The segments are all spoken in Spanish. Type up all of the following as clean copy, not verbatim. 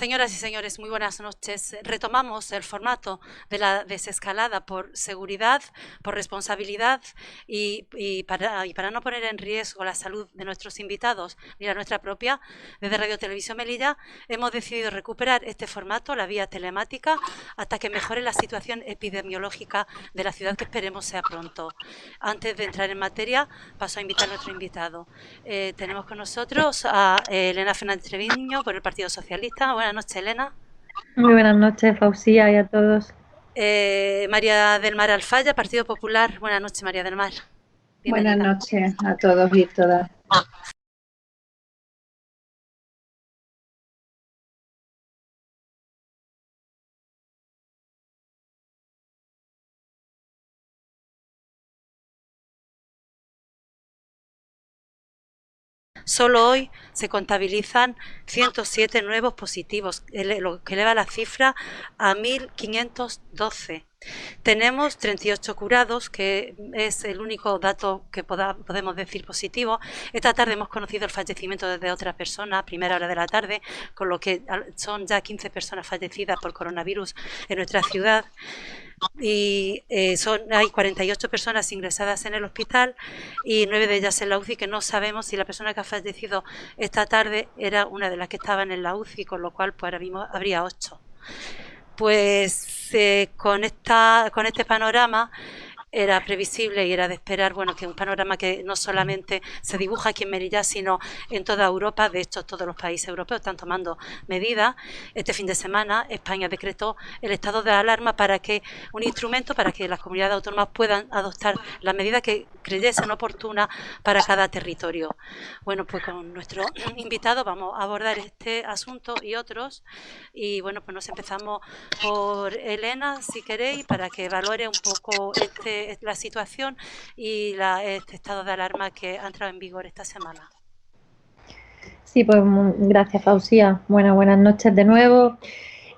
Señoras y señores, muy buenas noches. Retomamos el formato de la desescalada por seguridad, por responsabilidad y para no poner en riesgo la salud de nuestros invitados ni la nuestra propia. Desde Radio Televisión Melilla hemos decidido recuperar este formato, la vía telemática, hasta que mejore la situación epidemiológica de la ciudad, que esperemos sea pronto. Antes de entrar en materia, paso a invitar a nuestro invitado. Tenemos con nosotros a Elena Fernández Treviño, por el Partido Socialista. Buenas noches, Elena. Muy buenas noches, Fausía, y a todos. María del Mar Alfaya, Partido Popular. Buenas noches, María del Mar. Buenas Bienvenida. noches a todos y todas. Solo hoy se contabilizan 107 nuevos positivos, lo que eleva la cifra a 1.512. Tenemos 38 curados, que es el único dato que podemos decir positivo. Esta tarde hemos conocido el fallecimiento de otra persona a primera hora de la tarde, con lo que son ya 15 personas fallecidas por coronavirus en nuestra ciudad. Y hay 48 personas ingresadas en el hospital y 9 de ellas en la UCI, que no sabemos si la persona que ha fallecido esta tarde era una de las que estaban en la UCI, con lo cual pues ahora mismo habría 8. Pues con este panorama era previsible y era de esperar, bueno, que un panorama que no solamente se dibuja aquí en Melilla, sino en toda Europa. De hecho, todos los países europeos están tomando medidas. Este fin de semana España decretó el estado de alarma, un instrumento para que las comunidades autónomas puedan adoptar las medidas que creyesen oportunas para cada territorio. Bueno, pues con nuestro invitado vamos a abordar este asunto y otros. Y bueno, pues nos empezamos por Elena, si queréis, para que valore un poco la situación y este estado de alarma que ha entrado en vigor esta semana. Sí, pues gracias, Fausía. Bueno, buenas noches de nuevo.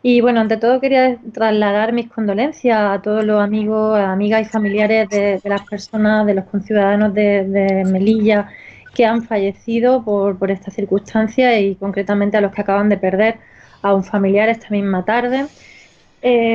Y bueno, ante todo quería trasladar mis condolencias a todos los amigos, amigas y familiares de las personas, de los conciudadanos de Melilla que han fallecido por esta circunstancia, y concretamente a los que acaban de perder a un familiar esta misma tarde.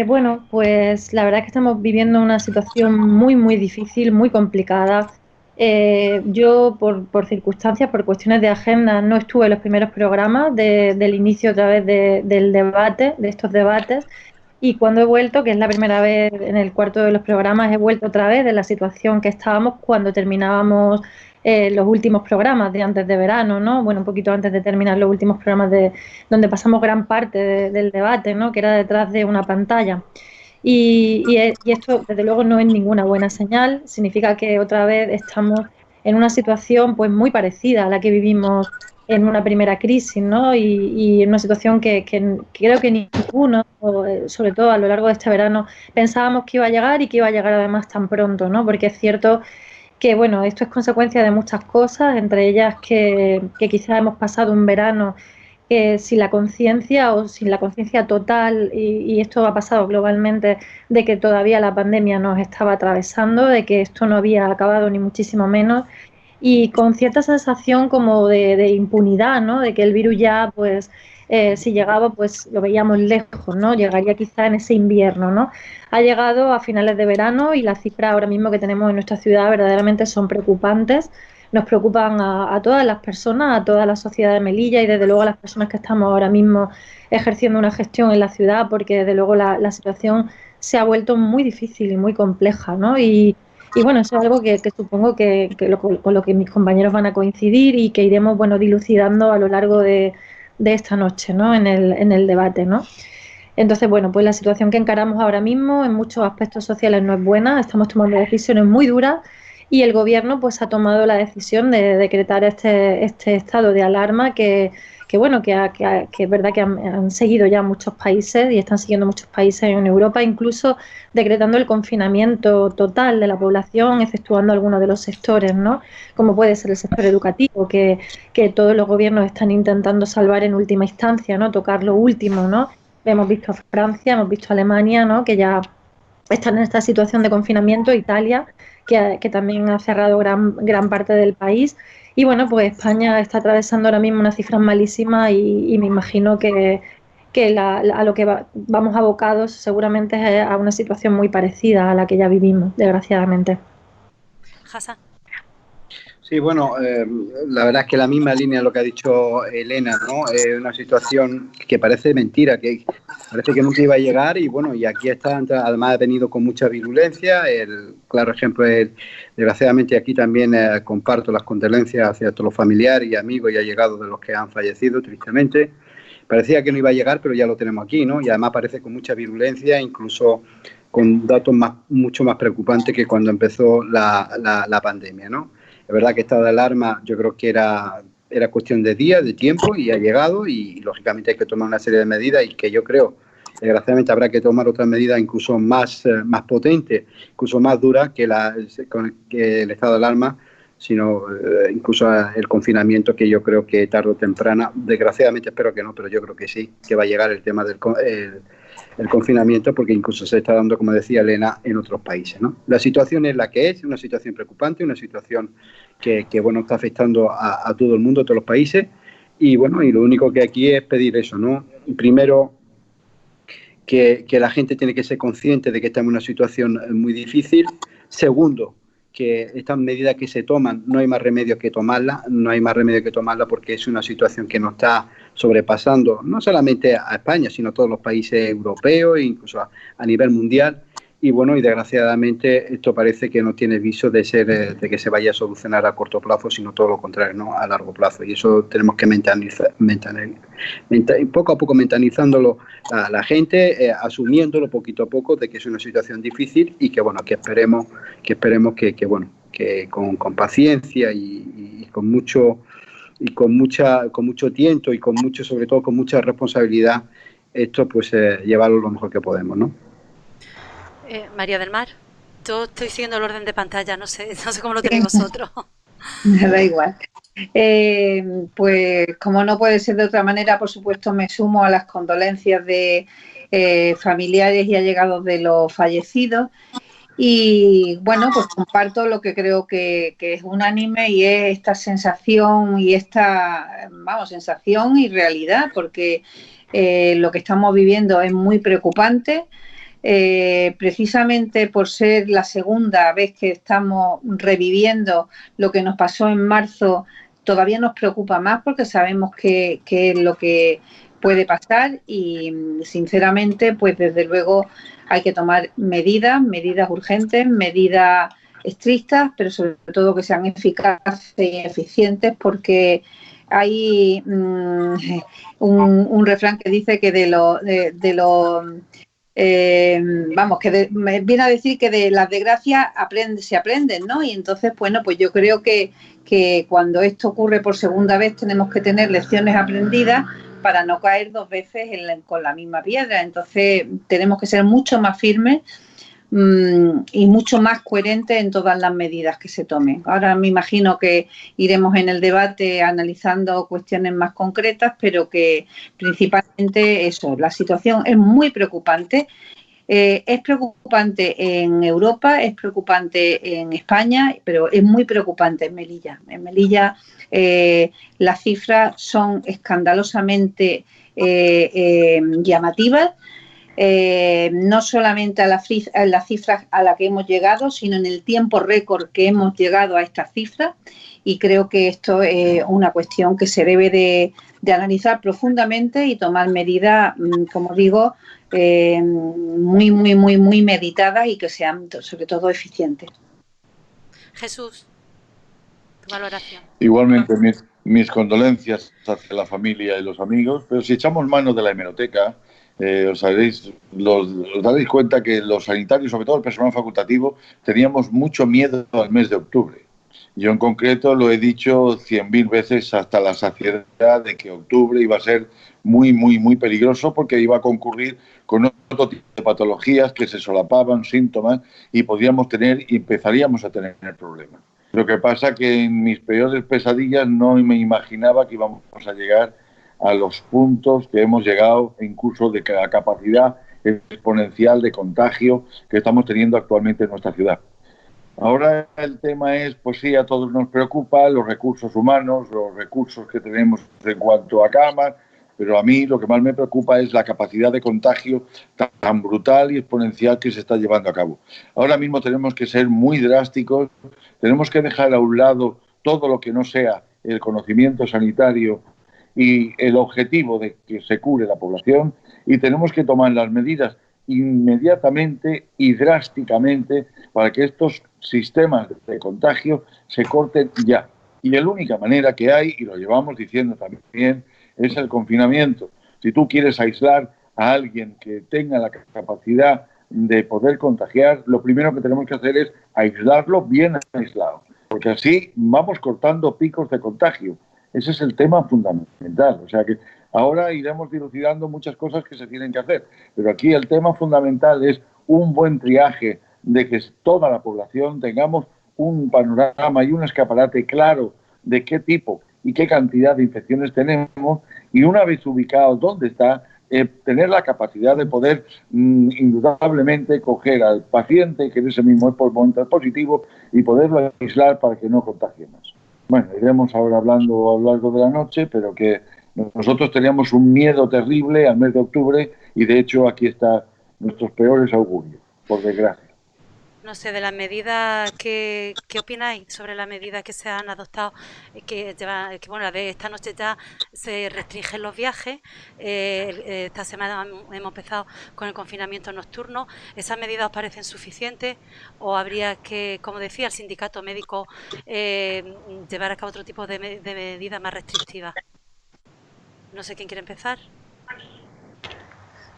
Bueno, pues la verdad es que estamos viviendo una situación muy, muy difícil, muy complicada. Yo, por circunstancias, por cuestiones de agenda, no estuve en los primeros programas del inicio otra vez del debate, de estos debates, y cuando he vuelto, que es la primera vez en el cuarto de los programas, he vuelto otra vez de la situación que estábamos cuando terminábamos los últimos programas de antes de verano, ¿no? Bueno, un poquito antes de terminar los últimos programas donde pasamos gran parte del debate, ¿no? Que era detrás de una pantalla. Y esto, desde luego, no es ninguna buena señal. Significa que otra vez estamos en una situación pues muy parecida a la que vivimos en una primera crisis, ¿no? Y en una situación que creo que ninguno, sobre todo a lo largo de este verano, pensábamos que iba a llegar, y que iba a llegar además tan pronto, ¿no? Porque es cierto que, bueno, esto es consecuencia de muchas cosas, entre ellas que quizás hemos pasado un verano sin la conciencia, o sin la conciencia total, y esto ha pasado globalmente, de que todavía la pandemia nos estaba atravesando, de que esto no había acabado ni muchísimo menos, y con cierta sensación como de impunidad, ¿no? De que el virus ya, pues, si llegaba, pues lo veíamos lejos, ¿no? Llegaría quizá en ese invierno, ¿no? Ha llegado a finales de verano, y las cifras ahora mismo que tenemos en nuestra ciudad verdaderamente son preocupantes. Nos preocupan a todas las personas, a toda la sociedad de Melilla, y desde luego a las personas que estamos ahora mismo ejerciendo una gestión en la ciudad, porque desde luego la situación se ha vuelto muy difícil y muy compleja, ¿no? Y bueno, eso es algo que supongo con lo que mis compañeros van a coincidir, y que iremos, bueno, dilucidando a lo largo de esta noche, ¿no? En el debate, ¿no? Entonces, bueno, pues la situación que encaramos ahora mismo en muchos aspectos sociales no es buena. Estamos tomando decisiones muy duras, y el gobierno pues ha tomado la decisión de decretar este estado de alarma que bueno, que es verdad que han seguido ya muchos países, y están siguiendo muchos países en Europa, incluso decretando el confinamiento total de la población, exceptuando algunos de los sectores, ¿no? Como puede ser el sector educativo, que todos los gobiernos están intentando salvar en última instancia, ¿no? Tocar lo último, ¿no? Hemos visto a Francia, hemos visto a Alemania, ¿no? Que ya están en esta situación de confinamiento, Italia, que también ha cerrado gran parte del país. Y bueno, pues España está atravesando ahora mismo unas cifras malísimas, y me imagino que a lo que vamos abocados seguramente es a una situación muy parecida a la que ya vivimos, desgraciadamente. Hassan. Sí, bueno, la verdad es que la misma línea de lo que ha dicho Elena, ¿no? Una situación que parece mentira, que parece que nunca iba a llegar y bueno, y aquí está, además ha venido con mucha virulencia. El claro ejemplo es, desgraciadamente aquí también comparto las condolencias hacia todos los familiares y amigos y allegados de los que han fallecido, tristemente. Parecía que no iba a llegar, pero ya lo tenemos aquí, ¿no? Y además parece con mucha virulencia, incluso con datos mucho más preocupantes que cuando empezó la pandemia, ¿no? Es verdad que estado de alarma yo creo que era cuestión de días, de tiempo, y ha llegado y lógicamente hay que tomar una serie de medidas y que yo creo, desgraciadamente, habrá que tomar otras medidas incluso más potentes, incluso más duras que el estado de alarma, sino incluso el confinamiento, que yo creo que tarde o temprano, desgraciadamente espero que no, pero yo creo que sí, que va a llegar el tema del el confinamiento, porque incluso se está dando, como decía Elena, en otros países, ¿no? La situación es la que es, una situación preocupante, una situación que bueno, está afectando a todo el mundo, a todos los países, y bueno, y lo único que aquí es pedir eso, ¿no? Primero, que la gente tiene que ser consciente de que está en una situación muy difícil. Segundo, que estas medidas que se toman no hay más remedio que tomarlas, porque es una situación que nos está sobrepasando no solamente a España, sino a todos los países europeos e incluso a nivel mundial. Y bueno, y desgraciadamente esto parece que no tiene viso de que se vaya a solucionar a corto plazo, sino todo lo contrario, ¿no? A largo plazo. Y eso tenemos que poco a poco mentalizándolo a la gente, asumiéndolo poquito a poco de que es una situación difícil y que bueno, que esperemos que con paciencia y con mucho tiento y sobre todo con mucha responsabilidad, esto pues llevarlo lo mejor que podemos, ¿no? María del Mar, yo estoy siguiendo el orden de pantalla, no sé cómo lo tenéis vosotros. Me da igual. Pues como no puede ser de otra manera, por supuesto me sumo a las condolencias de familiares y allegados de los fallecidos. Y bueno, pues comparto lo que creo que es unánime, y es esta sensación y sensación y realidad, porque lo que estamos viviendo es muy preocupante. Precisamente por ser la segunda vez que estamos reviviendo lo que nos pasó en marzo, todavía nos preocupa más porque sabemos qué es lo que puede pasar y sinceramente pues desde luego hay que tomar medidas urgentes, medidas estrictas, pero sobre todo que sean eficaces y eficientes, porque hay un refrán que dice que me viene a decir que de las desgracias se aprenden, ¿no? Y entonces, bueno, pues yo creo que cuando esto ocurre por segunda vez tenemos que tener lecciones aprendidas para no caer dos veces con la misma piedra. Entonces tenemos que ser mucho más firmes y mucho más coherentes en todas las medidas que se tomen. Ahora me imagino que iremos en el debate analizando cuestiones más concretas, pero que principalmente eso, la situación es muy preocupante. Es preocupante en Europa, es preocupante en España, pero es muy preocupante en Melilla. En Melilla las cifras son escandalosamente llamativas. No solamente a las cifras a las que hemos llegado, sino en el tiempo récord que hemos llegado a estas cifras, y creo que esto es una cuestión que se debe de analizar profundamente y tomar medidas, como digo, muy meditadas y que sean sobre todo eficientes. Jesús, tu valoración. Igualmente mis condolencias hacia la familia y los amigos, pero si echamos mano de la hemeroteca, os daréis cuenta que los sanitarios, sobre todo el personal facultativo, teníamos mucho miedo al mes de octubre. Yo en concreto lo he dicho 100.000 veces hasta la saciedad de que octubre iba a ser muy peligroso, porque iba a concurrir con otro tipo de patologías que se solapaban, síntomas, y empezaríamos a tener problemas. Lo que pasa que en mis peores pesadillas no me imaginaba que íbamos a llegar a los puntos que hemos llegado, incluso de la capacidad exponencial de contagio que estamos teniendo actualmente en nuestra ciudad. Ahora el tema es, pues sí, a todos nos preocupa los recursos humanos, los recursos que tenemos en cuanto a camas, pero a mí lo que más me preocupa es la capacidad de contagio tan brutal y exponencial que se está llevando a cabo. Ahora mismo tenemos que ser muy drásticos, tenemos que dejar a un lado todo lo que no sea el conocimiento sanitario y el objetivo de que se cure la población, y tenemos que tomar las medidas inmediatamente y drásticamente para que estos sistemas de contagio se corten ya. Y la única manera que hay, y lo llevamos diciendo también, es el confinamiento. Si tú quieres aislar a alguien que tenga la capacidad de poder contagiar, lo primero que tenemos que hacer es aislarlo bien aislado, porque así vamos cortando picos de contagio. Ese es el tema fundamental. O sea que ahora iremos dilucidando muchas cosas que se tienen que hacer, pero aquí el tema fundamental es un buen triaje, de que toda la población tengamos un panorama y un escaparate claro de qué tipo y qué cantidad de infecciones tenemos, y una vez ubicados dónde está, tener la capacidad de poder indudablemente coger al paciente que en ese mismo momento es positivo y poderlo aislar para que no contagie más. Bueno, iremos ahora hablando a lo largo de la noche, pero que nosotros teníamos un miedo terrible al mes de octubre, y de hecho aquí están nuestros peores augurios, por desgracia. No sé, de las medidas, ¿qué opináis sobre las medidas que se han adoptado? Bueno, de esta noche ya se restringen los viajes. Esta semana hemos empezado con el confinamiento nocturno. ¿Esas medidas os parecen suficientes o habría que, como decía el sindicato médico, llevar a cabo otro tipo de medidas más restrictivas? No sé quién quiere empezar.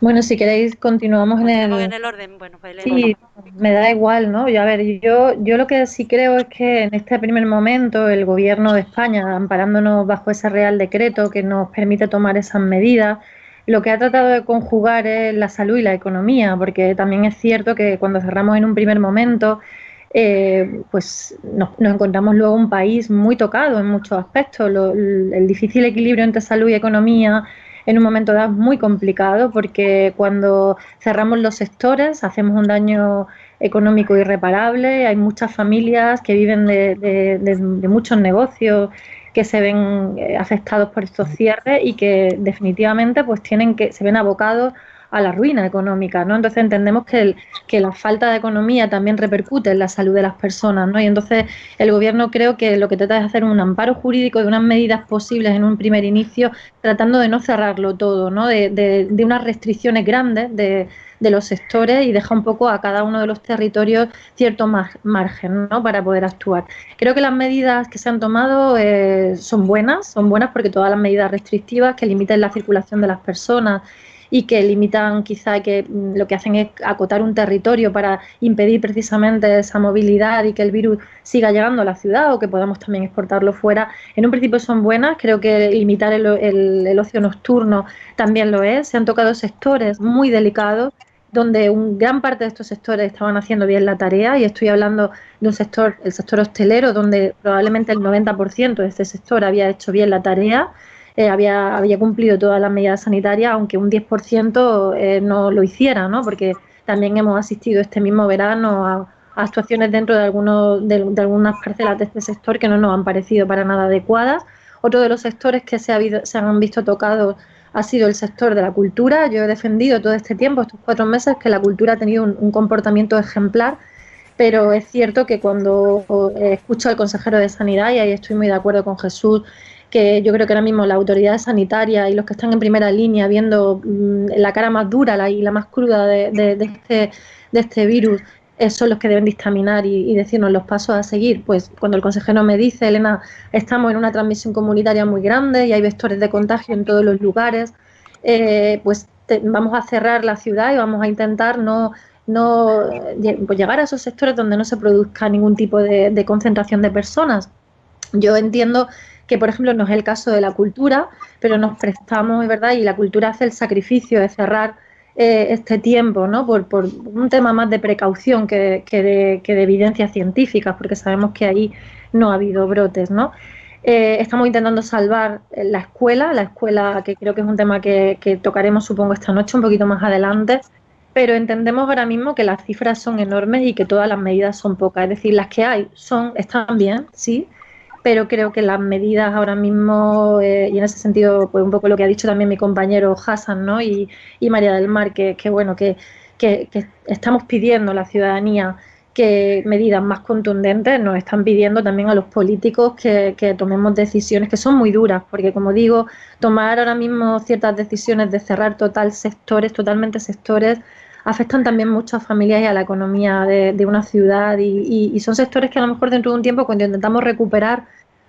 Bueno, si queréis continuamos en el orden. Bueno, pues sí, me da igual, ¿no? Yo lo que sí creo es que en este primer momento el Gobierno de España, amparándonos bajo ese Real Decreto que nos permite tomar esas medidas, lo que ha tratado de conjugar es la salud y la economía, porque también es cierto que cuando cerramos en un primer momento, pues nos encontramos luego un país muy tocado en muchos aspectos. El difícil equilibrio entre salud y economía en un momento dado es muy complicado, porque cuando cerramos los sectores hacemos un daño económico irreparable. Hay muchas familias que viven de muchos negocios que se ven afectados por estos cierres y que definitivamente pues se ven abocados a la ruina económica, ¿no? Entonces entendemos que la falta de economía también repercute en la salud de las personas, ¿no? Y entonces el Gobierno creo que lo que trata es hacer un amparo jurídico de unas medidas posibles en un primer inicio, tratando de no cerrarlo todo, ¿no? De unas restricciones grandes de los sectores, y deja un poco a cada uno de los territorios cierto margen, ¿no? Para poder actuar. Creo que las medidas que se han tomado son buenas porque todas las medidas restrictivas que limiten la circulación de las personas y que limitan quizá, que lo que hacen es acotar un territorio para impedir precisamente esa movilidad y que el virus siga llegando a la ciudad, o que podamos también exportarlo fuera, en un principio son buenas. Creo que limitar el ocio nocturno también lo es. Se han tocado sectores muy delicados donde gran parte de estos sectores estaban haciendo bien la tarea, y estoy hablando de un sector, el sector hostelero, donde probablemente el 90% de este sector había hecho bien la tarea. Había cumplido todas las medidas sanitarias, aunque un 10% no lo hiciera, ¿no? Porque también hemos asistido este mismo verano a actuaciones dentro de algunas parcelas de este sector que no nos han parecido para nada adecuadas. Otro de los sectores que se han visto tocados ha sido el sector de la cultura. Yo he defendido todo este tiempo, estos 4 meses, que la cultura ha tenido un comportamiento ejemplar, pero es cierto que cuando escucho al consejero de Sanidad, y ahí estoy muy de acuerdo con Jesús, que yo creo que ahora mismo las autoridades sanitarias y los que están en primera línea viendo la cara más dura y la más cruda de este virus son los que deben dictaminar y decirnos los pasos a seguir. Pues cuando el consejero me dice: Elena, estamos en una transmisión comunitaria muy grande y hay vectores de contagio en todos los lugares, vamos a cerrar la ciudad y vamos a intentar no llegar a esos sectores donde no se produzca ningún tipo de concentración de personas. Yo entiendo que, por ejemplo, no es el caso de la cultura, pero nos prestamos, ¿verdad? Y la cultura hace el sacrificio de cerrar este tiempo, ¿no? Por un tema más de precaución que de evidencias científicas, porque sabemos que ahí no ha habido brotes, ¿no? Estamos intentando salvar la escuela, que creo que es un tema que tocaremos, supongo, esta noche, un poquito más adelante, pero entendemos ahora mismo que las cifras son enormes y que todas las medidas son pocas. Es decir, las que hay están bien, sí, pero creo que las medidas ahora mismo, y en ese sentido, pues un poco lo que ha dicho también mi compañero Hassan, ¿no? y María del Mar, que bueno, que estamos pidiendo a la ciudadanía que medidas más contundentes, nos están pidiendo también a los políticos que tomemos decisiones que son muy duras, porque como digo, tomar ahora mismo ciertas decisiones de cerrar totalmente sectores, afectan también mucho a familias y a la economía de una ciudad y son sectores que a lo mejor dentro de un tiempo, cuando intentamos recuperar,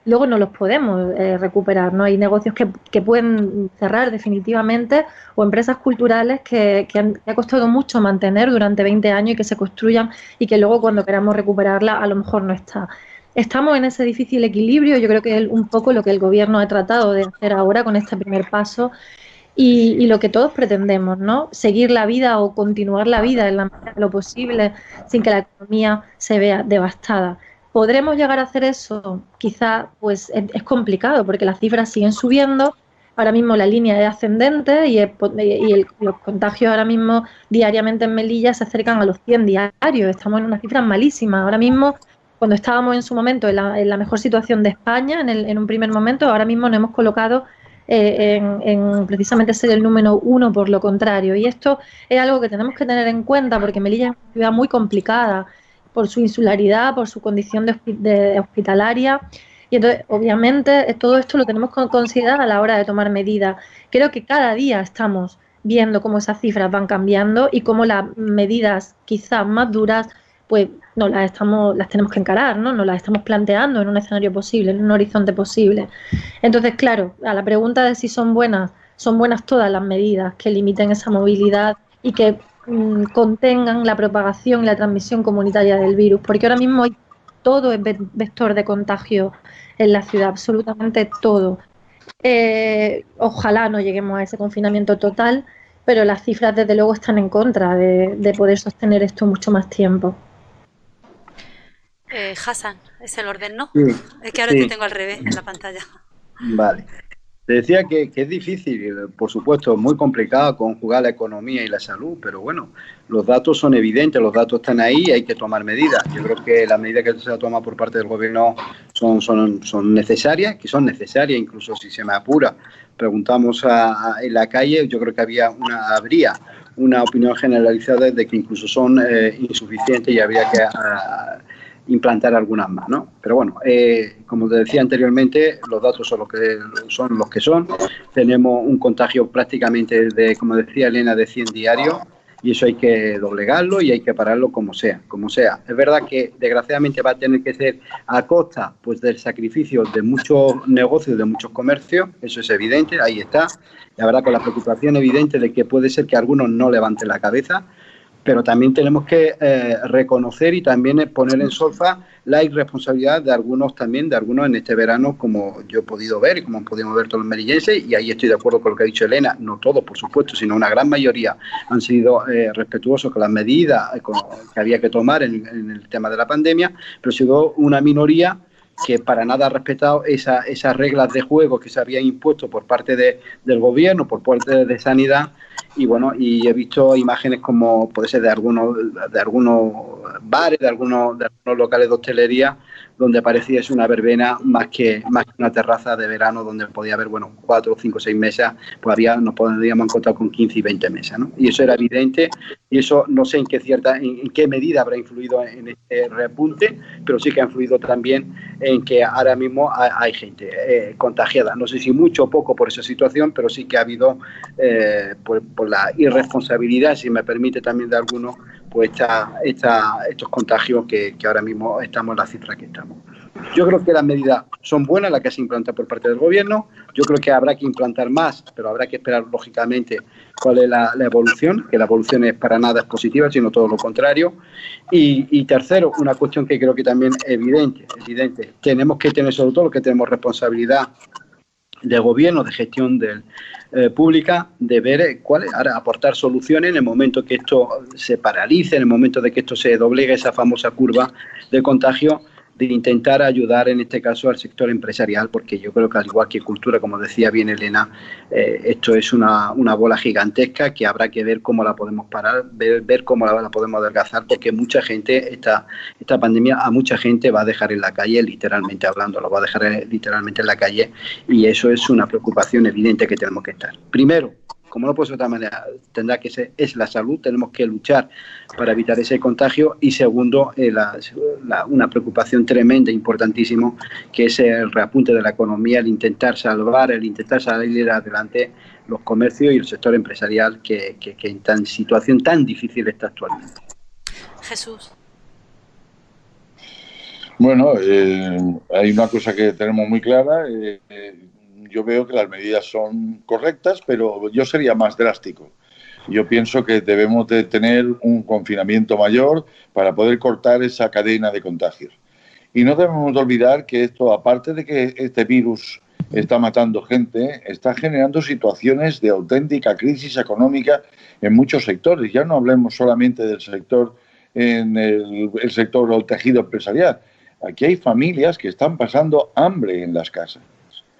luego no los podemos recuperar, ¿no? Hay negocios que pueden cerrar definitivamente, o empresas culturales que ha costado mucho mantener durante 20 años y que se construyan y que luego cuando queramos recuperarla a lo mejor no está. Estamos en ese difícil equilibrio, yo creo que es un poco lo que el Gobierno ha tratado de hacer ahora con este primer paso y lo que todos pretendemos, ¿no? Seguir la vida o continuar la vida en la medida de lo posible sin que la economía se vea devastada. ¿Podremos llegar a hacer eso? Quizá pues es complicado porque las cifras siguen subiendo. Ahora mismo la línea es ascendente y los contagios ahora mismo diariamente en Melilla se acercan a los 100 diarios. Estamos en unas cifras malísimas. Ahora mismo, cuando estábamos en su momento en la mejor situación de España, en un primer momento, ahora mismo nos hemos colocado en precisamente ser el número 1 por lo contrario. Y esto es algo que tenemos que tener en cuenta porque Melilla es una ciudad muy complicada por su insularidad, por su condición de hospitalaria. Y entonces, obviamente, todo esto lo tenemos que considerar a la hora de tomar medidas. Creo que cada día estamos viendo cómo esas cifras van cambiando y cómo las medidas quizás más duras, pues no las tenemos que encarar, ¿no? Nos las estamos planteando en un escenario posible, en un horizonte posible. Entonces, claro, a la pregunta de si son buenas todas las medidas que limiten esa movilidad y que contengan la propagación y la transmisión comunitaria del virus, porque ahora mismo todo es vector de contagio en la ciudad, absolutamente todo. Ojalá no lleguemos a ese confinamiento total, pero las cifras desde luego están en contra de poder sostener esto mucho más tiempo. Hassan, es el orden, ¿no? Sí, es que ahora te tengo al revés en la pantalla. Vale. Te decía que es difícil, por supuesto, muy complicado conjugar la economía y la salud, pero bueno, los datos son evidentes, los datos están ahí y hay que tomar medidas. Yo creo que las medidas que se toman por parte del Gobierno son necesarias, incluso si se me apura. Preguntamos en la calle, yo creo que habría una opinión generalizada de que incluso son insuficientes y habría que implantar algunas más, ¿no? Pero bueno, como te decía anteriormente, los datos son los que son. Tenemos un contagio prácticamente como decía Elena, de 100 diarios y eso hay que doblegarlo y hay que pararlo como sea. Es verdad que desgraciadamente va a tener que ser a costa pues del sacrificio de muchos negocios, de muchos comercios, eso es evidente, ahí está. La verdad con la preocupación evidente de que puede ser que algunos no levanten la cabeza, pero también tenemos que reconocer y también poner en solfa la irresponsabilidad de algunos en este verano, como yo he podido ver y como han podido ver todos los melillenses, y ahí estoy de acuerdo con lo que ha dicho Elena, no todos, por supuesto, sino una gran mayoría han sido respetuosos con las medidas que había que tomar en el tema de la pandemia, pero ha sido una minoría que para nada ha respetado esas reglas de juego que se habían impuesto por parte del gobierno, por parte de Sanidad. Y bueno, y he visto imágenes como puede ser de algunos bares, de algunos locales de hostelería, donde parecía una verbena más que una terraza de verano donde podía haber, 4, 5, 6 mesas, pues nos podríamos encontrar con 15 y 20 mesas, ¿no? Y eso era evidente, y eso no sé en qué medida habrá influido en este repunte, pero sí que ha influido también en que ahora mismo hay gente contagiada. No sé si mucho o poco por esa situación, pero sí que ha habido, por la irresponsabilidad, si me permite también de algunos, pues estos contagios que ahora mismo estamos en la cifra que estamos. Yo creo que las medidas son buenas, las que se implantan por parte del gobierno. Yo creo que habrá que implantar más, pero habrá que esperar lógicamente cuál es la evolución, que la evolución es para nada es positiva, sino todo lo contrario. Y tercero, una cuestión que creo que también es evidente. Tenemos que tener, sobre todo los que tenemos responsabilidad de gobierno, de gestión pública, de ver ahora aportar soluciones en el momento que esto se paralice, en el momento de que esto se doblegue, esa famosa curva de contagio, de intentar ayudar en este caso al sector empresarial, porque yo creo que al igual que cultura, como decía bien Elena, esto es una bola gigantesca que habrá que ver cómo la podemos parar, ver cómo la podemos adelgazar, porque mucha gente, esta pandemia a mucha gente va a dejar en la calle, literalmente hablando, lo va a dejar literalmente en la calle, y eso es una preocupación evidente que tenemos que estar. Primero, como no puede ser de otra manera, tendrá que ser, es la salud, tenemos que luchar para evitar ese contagio, y segundo, una preocupación tremenda, importantísimo, que es el reapunte de la economía, el intentar salvar, el intentar salir adelante los comercios y el sector empresarial que en situación tan difícil está actualmente. Jesús. Bueno, hay una cosa que tenemos muy clara. Yo veo que las medidas son correctas, pero yo sería más drástico. Yo pienso que debemos de tener un confinamiento mayor para poder cortar esa cadena de contagios. Y no debemos de olvidar que esto, aparte de que este virus está matando gente, está generando situaciones de auténtica crisis económica en muchos sectores. Ya no hablemos solamente del sector, en el sector del tejido empresarial. Aquí hay familias que están pasando hambre en las casas.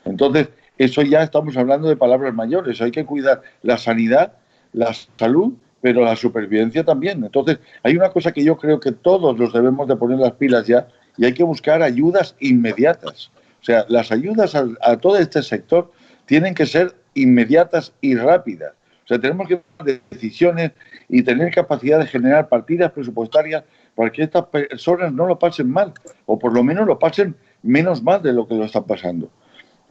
Entonces, eso ya estamos hablando de palabras mayores. Hay que cuidar la sanidad, la salud, pero la supervivencia también. Entonces, hay una cosa que yo creo que todos nos debemos de poner las pilas ya, y hay que buscar ayudas inmediatas. O sea, las ayudas a todo este sector tienen que ser inmediatas y rápidas. O sea, tenemos que tomar decisiones y tener capacidad de generar partidas presupuestarias para que estas personas no lo pasen mal, o por lo menos lo pasen menos mal de lo que lo están pasando.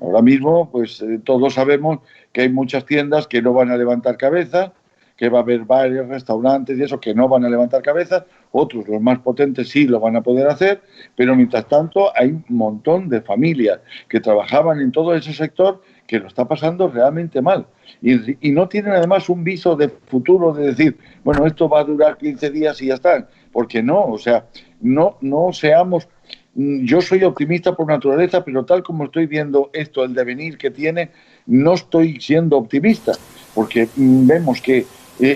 Ahora mismo, pues todos sabemos que hay muchas tiendas que no van a levantar cabeza, que va a haber bares, restaurantes y eso que no van a levantar cabeza, otros, los más potentes, sí lo van a poder hacer, pero mientras tanto hay un montón de familias que trabajaban en todo ese sector que lo está pasando realmente mal. Y no tienen además un viso de futuro de decir, bueno, esto va a durar 15 días y ya está, porque no, o sea, no seamos... Yo soy optimista por naturaleza, pero tal como estoy viendo esto, el devenir que tiene, no estoy siendo optimista, porque vemos que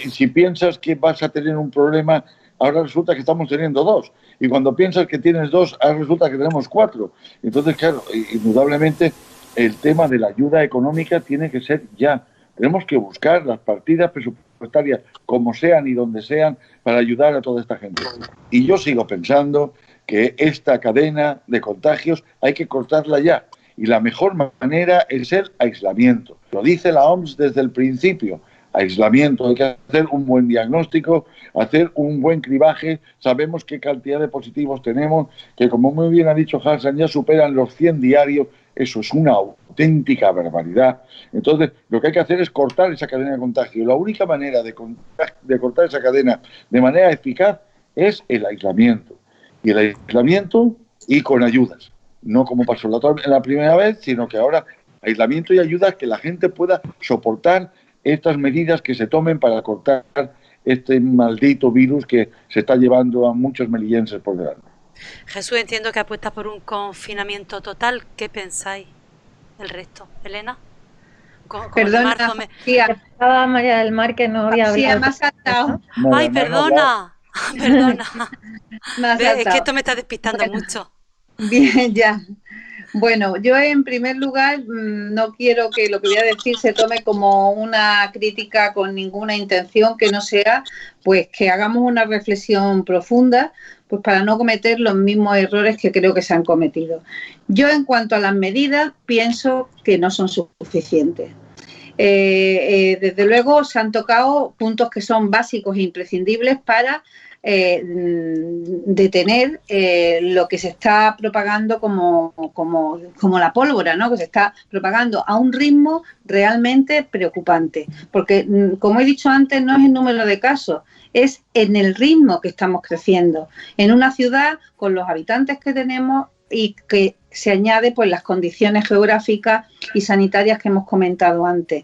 si piensas que vas a tener un problema, ahora resulta que estamos teniendo dos, y cuando piensas que tienes dos, ahora resulta que tenemos cuatro. Entonces, claro, indudablemente el tema de la ayuda económica tiene que ser ya. Tenemos que buscar las partidas presupuestarias como sean y donde sean para ayudar a toda esta gente. Y yo sigo pensando que esta cadena de contagios hay que cortarla ya. Y la mejor manera es el aislamiento. Lo dice la OMS desde el principio. Aislamiento, hay que hacer un buen diagnóstico, hacer un buen cribaje. Sabemos qué cantidad de positivos tenemos, que como muy bien ha dicho Hassan, ya superan los 100 diarios. Eso es una auténtica barbaridad. Entonces, lo que hay que hacer es cortar esa cadena de contagio. La única manera de cortar esa cadena de manera eficaz es el aislamiento. Y el aislamiento y con ayudas. No como pasó la primera vez, sino que ahora aislamiento y ayudas que la gente pueda soportar estas medidas que se tomen para cortar este maldito virus que se está llevando a muchos melillenses por delante. Jesús, entiendo que apuesta por un confinamiento total. ¿Qué pensáis el resto? ¿Elena? Perdona, Estaba María del Mar que no había hablado. Sí, me ha saltado. ¡Ay, perdona! Perdona. Es que esto me está despistando mucho. Bien, ya. Bueno, yo en primer lugar no quiero que lo que voy a decir se tome como una crítica con ninguna intención que no sea, pues que hagamos una reflexión profunda, pues para no cometer los mismos errores que creo que se han cometido. Yo en cuanto a las medidas pienso que no son suficientes. Desde luego se han tocado puntos que son básicos e imprescindibles para detener lo que se está propagando como la pólvora, ¿no? Que se está propagando a un ritmo realmente preocupante. Porque, como he dicho antes, no es el número de casos, es en el ritmo que estamos creciendo. En una ciudad con los habitantes que tenemos y que se añade pues las condiciones geográficas y sanitarias que hemos comentado antes.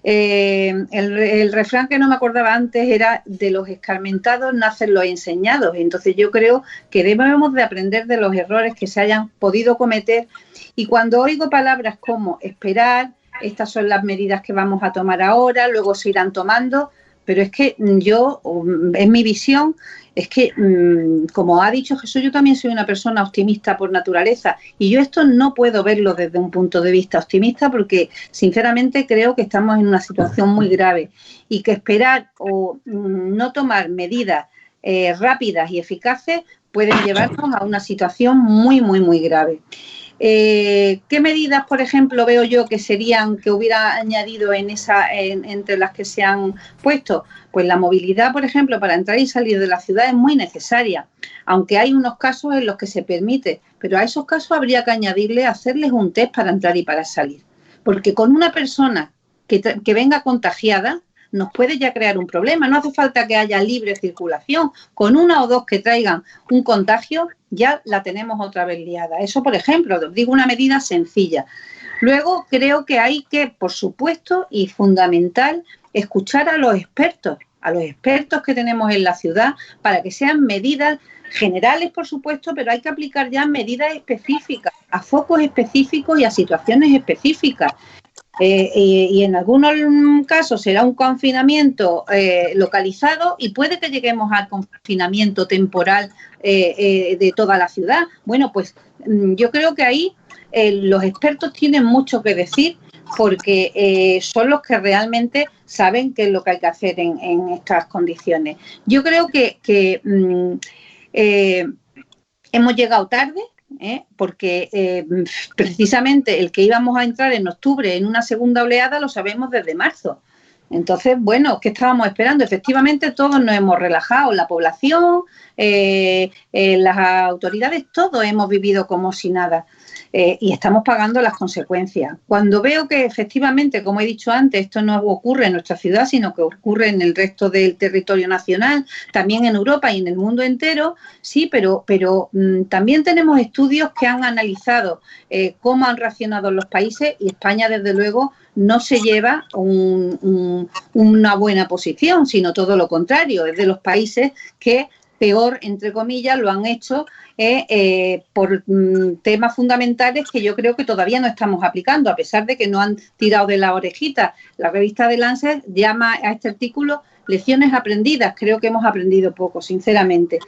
El refrán que no me acordaba antes era: de los escarmentados nacen los enseñados. Entonces yo creo que debemos de aprender de los errores que se hayan podido cometer, y cuando oigo palabras como esperar, estas son las medidas que vamos a tomar ahora, luego se irán tomando, pero es que yo, en mi visión, es que, como ha dicho Jesús, yo también soy una persona optimista por naturaleza y yo esto no puedo verlo desde un punto de vista optimista porque, sinceramente, creo que estamos en una situación muy grave y que esperar o no tomar medidas rápidas y eficaces pueden llevarnos a una situación muy, muy, muy grave. ¿Qué medidas, por ejemplo, veo yo que serían, que hubiera añadido entre las que se han puesto? Pues la movilidad, por ejemplo, para entrar y salir de la ciudad es muy necesaria, aunque hay unos casos en los que se permite, pero a esos casos habría que hacerles un test para entrar y para salir, porque con una persona que venga contagiada nos puede ya crear un problema. No hace falta que haya libre circulación. Con una o dos que traigan un contagio ya la tenemos otra vez liada. Eso, por ejemplo, digo una medida sencilla. Luego creo que hay que, por supuesto, y fundamental, escuchar a los expertos que tenemos en la ciudad para que sean medidas generales, por supuesto, pero hay que aplicar ya medidas específicas, a focos específicos y a situaciones específicas. Y en algunos casos será un confinamiento localizado y puede que lleguemos al confinamiento temporal de toda la ciudad. Bueno, pues yo creo que ahí los expertos tienen mucho que decir porque son los que realmente saben qué es lo que hay que hacer en estas condiciones. Yo creo que hemos llegado tarde. Porque precisamente el que íbamos a entrar en octubre en una segunda oleada lo sabemos desde marzo. Entonces, bueno, ¿qué estábamos esperando? Efectivamente, todos nos hemos relajado, la población, las autoridades, todos hemos vivido como si nada. Y estamos pagando las consecuencias. Cuando veo que efectivamente, como he dicho antes, esto no ocurre en nuestra ciudad, sino que ocurre en el resto del territorio nacional, también en Europa y en el mundo entero, sí, pero también tenemos estudios que han analizado cómo han reaccionado los países y España, desde luego, no se lleva una buena posición, sino todo lo contrario, es de los países que peor, entre comillas, lo han hecho por temas fundamentales que yo creo que todavía no estamos aplicando, a pesar de que no han tirado de la orejita. La revista The Lancet llama a este artículo lecciones aprendidas. Creo que hemos aprendido poco, sinceramente.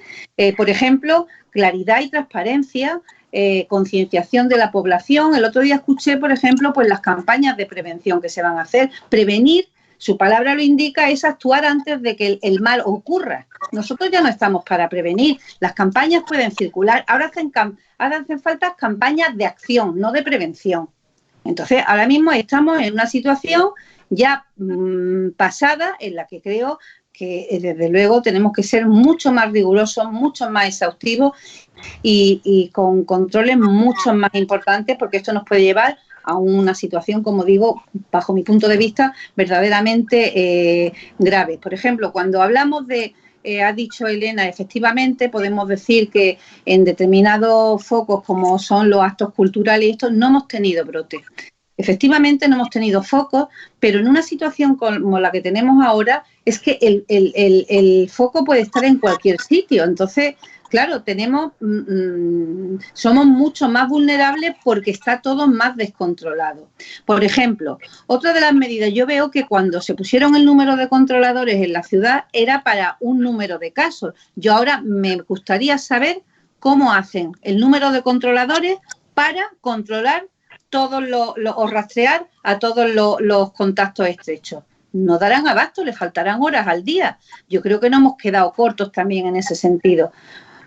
Por ejemplo, claridad y transparencia, concienciación de la población. El otro día escuché, por ejemplo, pues las campañas de prevención que se van a hacer. Prevenir, su palabra lo indica, es actuar antes de que el mal ocurra. Nosotros ya no estamos para prevenir. Las campañas pueden circular. Ahora hacen falta campañas de acción, no de prevención. Entonces, ahora mismo estamos en una situación ya pasada en la que creo que, desde luego, tenemos que ser mucho más rigurosos, mucho más exhaustivos y con controles mucho más importantes, porque esto nos puede llevar a una situación, como digo, bajo mi punto de vista, verdaderamente grave. Por ejemplo, cuando hablamos de, ha dicho Elena, efectivamente podemos decir que en determinados focos, como son los actos culturales, estos no hemos tenido brotes. Efectivamente no hemos tenido focos, pero en una situación como la que tenemos ahora, es que el foco puede estar en cualquier sitio. Entonces, claro, somos mucho más vulnerables porque está todo más descontrolado. Por ejemplo, otra de las medidas, yo veo que cuando se pusieron el número de controladores en la ciudad era para un número de casos. Yo ahora me gustaría saber cómo hacen el número de controladores para controlar todos o rastrear a todos los contactos estrechos. No darán abasto, le faltarán horas al día. Yo creo que no hemos quedado cortos también en ese sentido.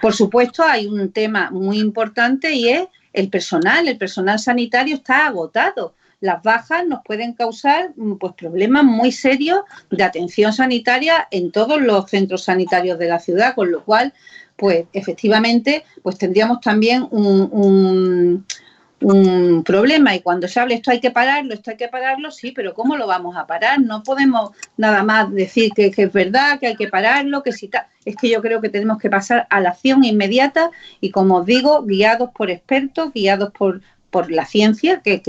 Por supuesto, hay un tema muy importante y es el personal. El personal sanitario está agotado. Las bajas nos pueden causar pues problemas muy serios de atención sanitaria en todos los centros sanitarios de la ciudad, con lo cual, pues efectivamente, pues tendríamos también un problema. Y cuando se habla esto hay que pararlo, sí, pero ¿cómo lo vamos a parar? No podemos nada más decir que es verdad, que hay que pararlo, que si tal. Es que yo creo que tenemos que pasar a la acción inmediata y, como os digo, guiados por expertos, guiados por la ciencia que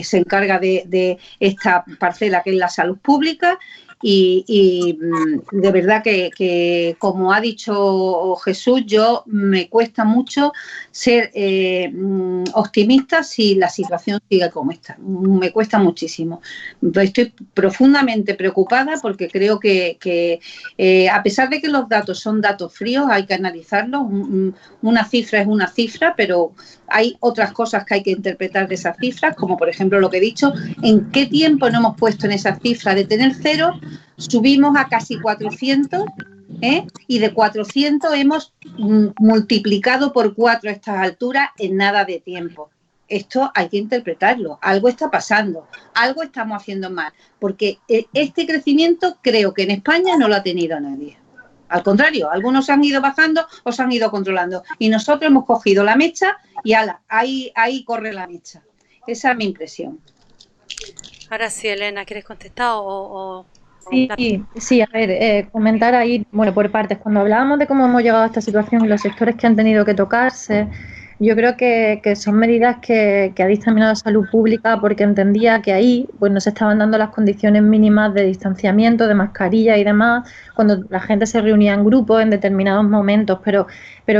se encarga de esta parcela que es la salud pública de verdad que, como ha dicho Jesús, yo me cuesta mucho ser optimista si la situación sigue como está. Me cuesta muchísimo. Estoy profundamente preocupada porque creo que a pesar de que los datos son datos fríos, hay que analizarlos. Una cifra es una cifra, pero hay otras cosas que hay que interpretar de esas cifras, como por ejemplo lo que he dicho, en qué tiempo no hemos puesto en esa cifra de tener 0, subimos a casi 400, y de 400 hemos multiplicado por 4 a estas alturas en nada de tiempo. Esto hay que interpretarlo, algo está pasando, algo estamos haciendo mal, porque este crecimiento creo que en España no lo ha tenido nadie. Al contrario, algunos se han ido bajando o se han ido controlando y nosotros hemos cogido la mecha y ala, ahí corre la mecha. Esa es mi impresión. Ahora sí, Elena, ¿quieres contestar o...? Sí, a ver, comentar ahí, bueno, por partes. Cuando hablábamos de cómo hemos llegado a esta situación y los sectores que han tenido que tocarse, yo creo que son medidas que ha dictaminado Salud Pública porque entendía que ahí pues no se estaban dando las condiciones mínimas de distanciamiento, de mascarilla y demás, cuando la gente se reunía en grupos en determinados momentos, pero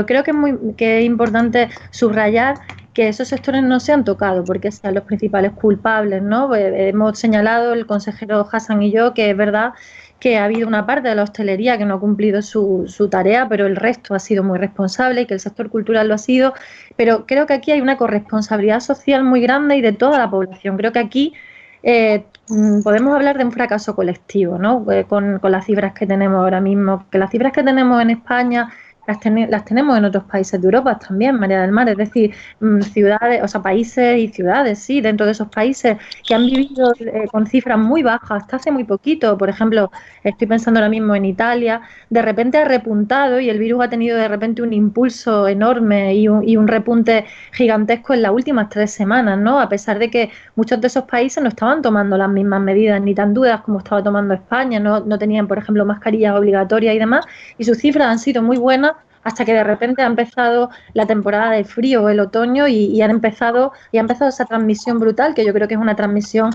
creo que es importante subrayar que esos sectores no se han tocado porque sean los principales culpables, ¿no? Hemos señalado, el consejero Hassan y yo, que es verdad que ha habido una parte de la hostelería que no ha cumplido su tarea, pero el resto ha sido muy responsable y que el sector cultural lo ha sido. Pero creo que aquí hay una corresponsabilidad social muy grande y de toda la población. Creo que aquí podemos hablar de un fracaso colectivo, ¿no? Con las cifras que tenemos ahora mismo, que las cifras que tenemos en España las tenemos en otros países de Europa también, María del Mar, es decir, ciudades, o sea, países y ciudades, sí, dentro de esos países que han vivido con cifras muy bajas hasta hace muy poquito. Por ejemplo, estoy pensando ahora mismo en Italia, de repente ha repuntado y el virus ha tenido de repente un impulso enorme y un repunte gigantesco en las últimas 3 semanas, ¿no? A pesar de que muchos de esos países no estaban tomando las mismas medidas ni tan duras como estaba tomando España, no tenían, por ejemplo, mascarillas obligatorias y demás, y sus cifras han sido muy buenas hasta que de repente ha empezado la temporada de frío, el otoño, y ha empezado esa transmisión brutal, que yo creo que es una transmisión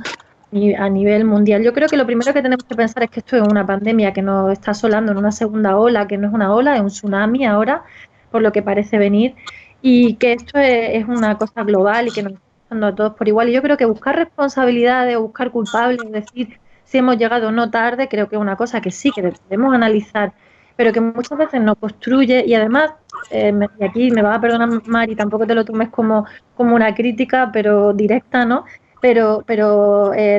a nivel mundial. Yo creo que lo primero que tenemos que pensar es que esto es una pandemia que nos está asolando en una segunda ola, que no es una ola, es un tsunami ahora, por lo que parece venir, y que esto es una cosa global y que nos está pasando a todos por igual. Y yo creo que buscar responsabilidades o buscar culpables, es decir, si hemos llegado o no tarde, creo que es una cosa que sí, que debemos analizar, pero que muchas veces no construye. Y además, y aquí me vas a perdonar, Mari, tampoco te lo tomes como una crítica, pero directa, ¿no? Pero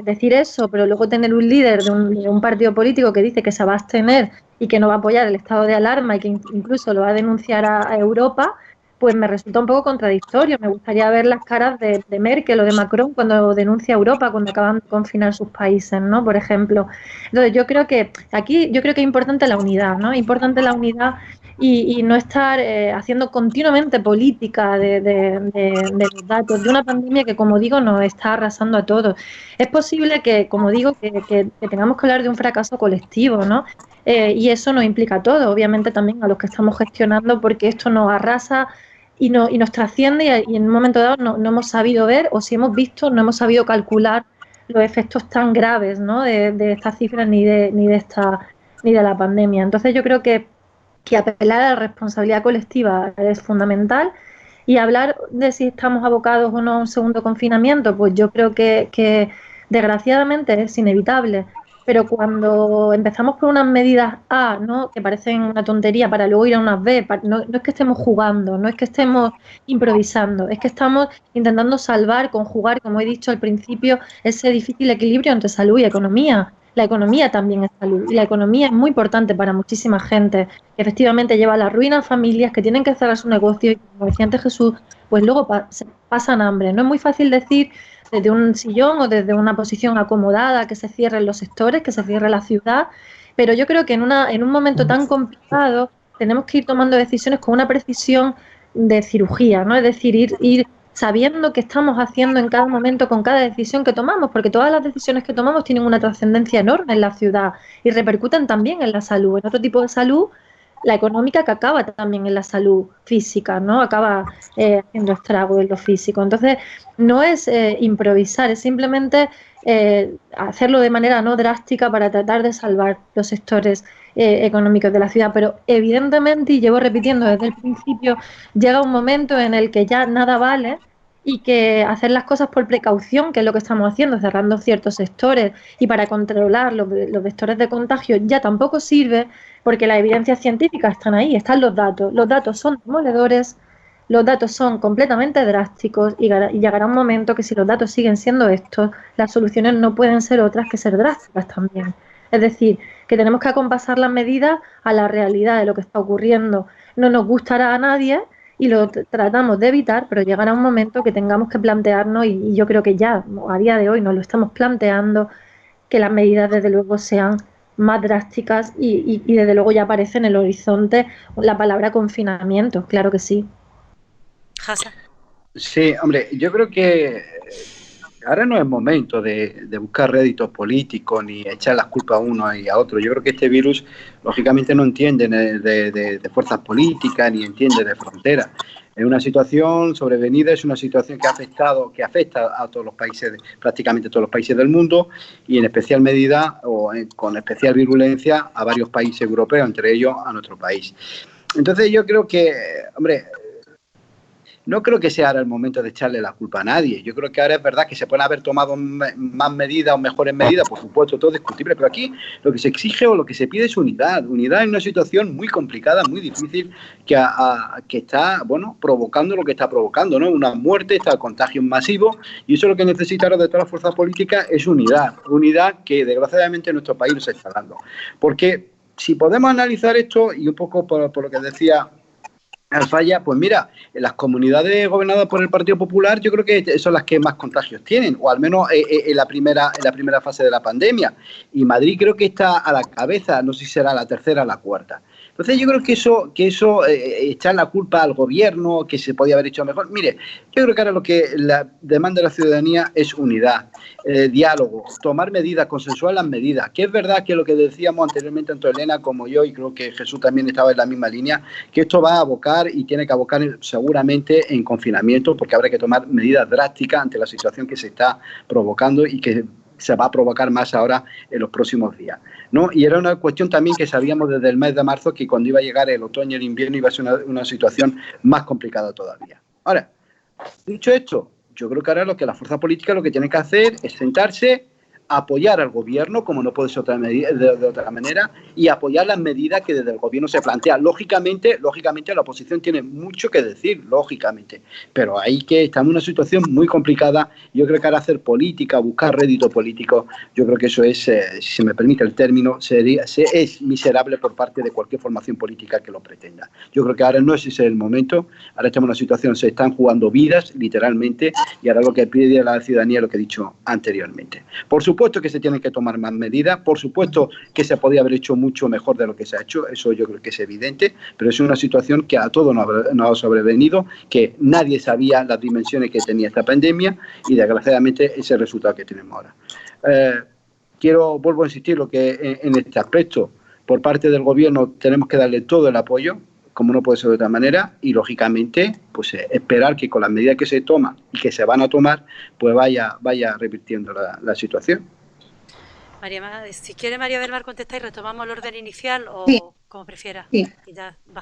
decir eso, pero luego tener un líder de un partido político que dice que se va a abstener y que no va a apoyar el estado de alarma y que incluso lo va a denunciar a Europa, pues me resulta un poco contradictorio. Me gustaría ver las caras de Merkel o de Macron cuando denuncia a Europa, cuando acaban de confinar sus países, ¿no? Por ejemplo. Entonces, yo creo que es importante la unidad, ¿no? Importante la unidad y no estar haciendo continuamente política de los datos de una pandemia que, como digo, nos está arrasando a todos. Es posible que, como digo, que tengamos que hablar de un fracaso colectivo, ¿no? Y eso nos implica a todos, obviamente también a los que estamos gestionando, porque esto nos arrasa y nos trasciende y en un momento dado no hemos sabido ver, o si hemos visto, no hemos sabido calcular los efectos tan graves, ¿no? de estas cifras ni de la pandemia. Entonces yo creo que apelar a la responsabilidad colectiva es fundamental, y hablar de si estamos abocados o no a un segundo confinamiento, pues yo creo que desgraciadamente es inevitable. Pero cuando empezamos por unas medidas A, ¿no? que parecen una tontería, para luego ir a unas B, no es que estemos jugando, no es que estemos improvisando, es que estamos intentando conjugar, como he dicho al principio, ese difícil equilibrio entre salud y economía. La economía también es salud y la economía es muy importante para muchísima gente que efectivamente lleva a la ruina a familias que tienen que cerrar su negocio y, como decía antes Jesús, pues luego pasan hambre. No es muy fácil decir desde un sillón o desde una posición acomodada que se cierren los sectores, que se cierre la ciudad, pero yo creo que en un momento tan complicado tenemos que ir tomando decisiones con una precisión de cirugía, ¿no? Es decir, ir sabiendo qué estamos haciendo en cada momento con cada decisión que tomamos, porque todas las decisiones que tomamos tienen una trascendencia enorme en la ciudad y repercuten también en la salud, en otro tipo de salud, la económica, que acaba también en la salud física, ¿no? Acaba haciendo estrago en lo físico. Entonces, no es improvisar, es simplemente hacerlo de manera no drástica para tratar de salvar los sectores económicos de la ciudad. Pero evidentemente, y llevo repitiendo desde el principio, llega un momento en el que ya nada vale y que hacer las cosas por precaución, que es lo que estamos haciendo, cerrando ciertos sectores y para controlar los vectores de contagio, ya tampoco sirve, porque las evidencias científicas están ahí, están los datos son demoledores, los datos son completamente drásticos y llegará un momento que si los datos siguen siendo estos, las soluciones no pueden ser otras que ser drásticas también. Es decir, que tenemos que acompasar las medidas a la realidad de lo que está ocurriendo. No nos gustará a nadie y lo tratamos de evitar, pero llegará un momento que tengamos que plantearnos, y yo creo que ya a día de hoy nos lo estamos planteando, que las medidas desde luego sean más drásticas y desde luego ya aparece en el horizonte la palabra confinamiento, claro que sí. Hasa. Sí, hombre, yo creo que ahora no es momento de buscar réditos políticos ni echar las culpas a uno y a otro. Yo creo que este virus, lógicamente, no entiende de fuerzas políticas ni entiende de fronteras. Es una situación sobrevenida, es una situación que afecta a todos los países, prácticamente todos los países del mundo, y en especial medida con especial virulencia a varios países europeos, entre ellos a nuestro país. Entonces yo creo que, hombre, no creo que sea ahora el momento de echarle la culpa a nadie. Yo creo que ahora es verdad que se pueden haber tomado más medidas o mejores medidas, por supuesto, todo es discutible, pero aquí lo que se exige o lo que se pide es unidad. Unidad en una situación muy complicada, muy difícil, que está, bueno, provocando lo que está provocando, ¿no? Una muerte, está contagios masivos, y eso es lo que necesita ahora de todas las fuerzas políticas, es unidad. Unidad que desgraciadamente en nuestro país no se está dando. Porque si podemos analizar esto, y un poco por lo que decía Alfaya, pues mira, en las comunidades gobernadas por el Partido Popular yo creo que son las que más contagios tienen, o al menos en la primera fase de la pandemia. Y Madrid creo que está a la cabeza, no sé si será la tercera o la cuarta. Entonces yo creo que eso echar la culpa al gobierno, que se podía haber hecho mejor. Mire, yo creo que ahora lo que la demanda de la ciudadanía es unidad, diálogo, tomar medidas, consensuar las medidas. Que es verdad que lo que decíamos anteriormente tanto Elena como yo, y creo que Jesús también estaba en la misma línea, que esto va a abocar y tiene que abocar seguramente en confinamiento, porque habrá que tomar medidas drásticas ante la situación que se está provocando y que se va a provocar más ahora en los próximos días, ¿no? Y era una cuestión también que sabíamos desde el mes de marzo, que cuando iba a llegar el otoño y el invierno iba a ser una situación más complicada todavía. Ahora, dicho esto, yo creo que ahora lo que la fuerza política lo que tiene que hacer es sentarse, apoyar al gobierno, como no puede ser de otra manera, y apoyar las medidas que desde el gobierno se plantean. Lógicamente la oposición tiene mucho que decir, lógicamente, pero ahí que estamos en una situación muy complicada. Yo creo que ahora hacer política, buscar rédito político, yo creo que eso es, si se me permite el término, es miserable por parte de cualquier formación política que lo pretenda. Yo creo que ahora no es ese el momento, ahora estamos en una situación, se están jugando vidas, literalmente, y ahora lo que pide a la ciudadanía es lo que he dicho anteriormente. Por supuesto que se tienen que tomar más medidas, por supuesto que se podía haber hecho mucho mejor de lo que se ha hecho, eso yo creo que es evidente, pero es una situación que a todos nos ha sobrevenido, que nadie sabía las dimensiones que tenía esta pandemia y desgraciadamente ese resultado que tenemos ahora. Vuelvo a insistir lo que en este aspecto, por parte del gobierno tenemos que darle todo el apoyo, como no puede ser de otra manera, y lógicamente pues esperar que con las medidas que se toman y que se van a tomar, pues vaya revirtiendo la situación. Si quiere María del Mar contestar y retomamos el orden inicial o sí, como prefiera. Sí.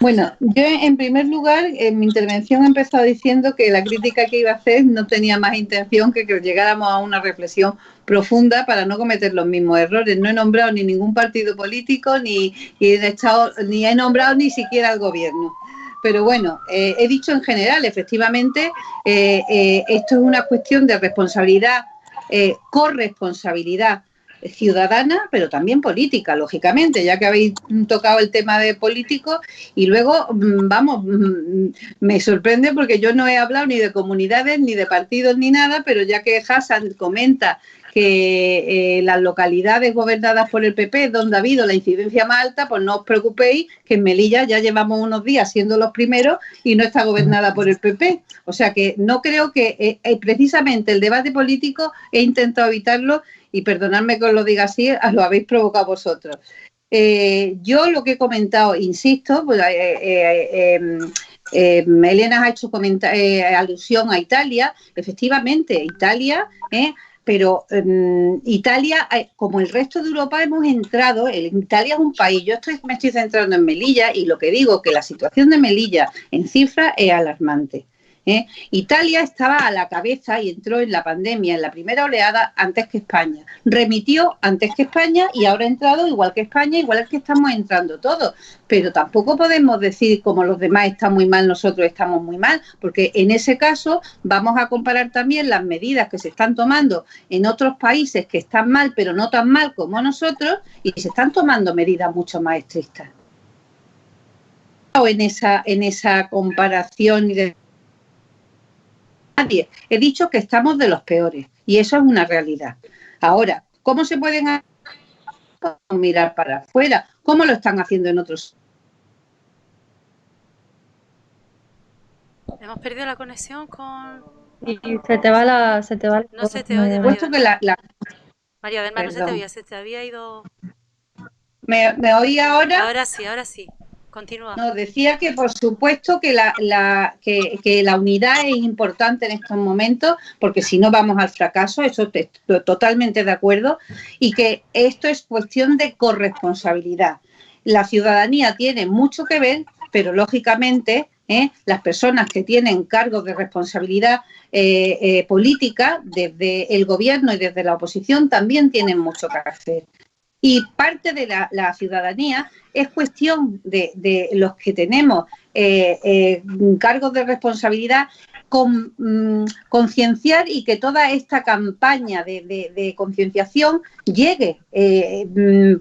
Bueno, yo en primer lugar en mi intervención he empezado diciendo que la crítica que iba a hacer no tenía más intención que llegáramos a una reflexión profunda para no cometer los mismos errores. No he nombrado ni ningún partido político ni he nombrado ni siquiera al gobierno. Pero bueno, he dicho en general, efectivamente, esto es una cuestión de responsabilidad, corresponsabilidad ciudadana, pero también política, lógicamente, ya que habéis tocado el tema de políticos. Y luego, vamos, me sorprende porque yo no he hablado ni de comunidades, ni de partidos, ni nada, pero ya que Hassan comenta que las localidades gobernadas por el PP, donde ha habido la incidencia más alta, pues no os preocupéis, que en Melilla ya llevamos unos días siendo los primeros y no está gobernada por el PP. O sea que no creo que precisamente el debate político he intentado evitarlo, y perdonadme que os lo diga así, lo habéis provocado vosotros. Yo lo que he comentado, insisto, pues, Elena ha hecho alusión a Italia. Efectivamente, Italia, pero Italia, como el resto de Europa, hemos entrado. Italia es un país. Yo me estoy centrando en Melilla y lo que digo que la situación de Melilla en cifras es alarmante. Italia estaba a la cabeza y entró en la pandemia, en la primera oleada, antes que España. Remitió antes que España y ahora ha entrado igual que España, igual que estamos entrando todos. Pero tampoco podemos decir como los demás están muy mal, nosotros estamos muy mal, porque en ese caso vamos a comparar también las medidas que se están tomando en otros países que están mal, pero no tan mal como nosotros, y se están tomando medidas mucho más estrictas. En esa comparación y de nadie. He dicho que estamos de los peores y eso es una realidad. Ahora, ¿cómo se pueden mirar para afuera? ¿Cómo lo están haciendo en otros? Hemos perdido la conexión con... Y se te va la... No se te oye, María del Mar, no se te Perdón. oía, se te había ido... ¿Me oí ahora? Ahora sí. Continúa. No, decía que por supuesto que la unidad es importante en estos momentos, porque si no vamos al fracaso, eso estoy totalmente de acuerdo, y que esto es cuestión de corresponsabilidad. La ciudadanía tiene mucho que ver, pero lógicamente las personas que tienen cargos de responsabilidad política, desde el gobierno y desde la oposición, también tienen mucho que hacer. Y parte de la ciudadanía es cuestión de los que tenemos cargos de responsabilidad, concienciar y que toda esta campaña de concienciación llegue.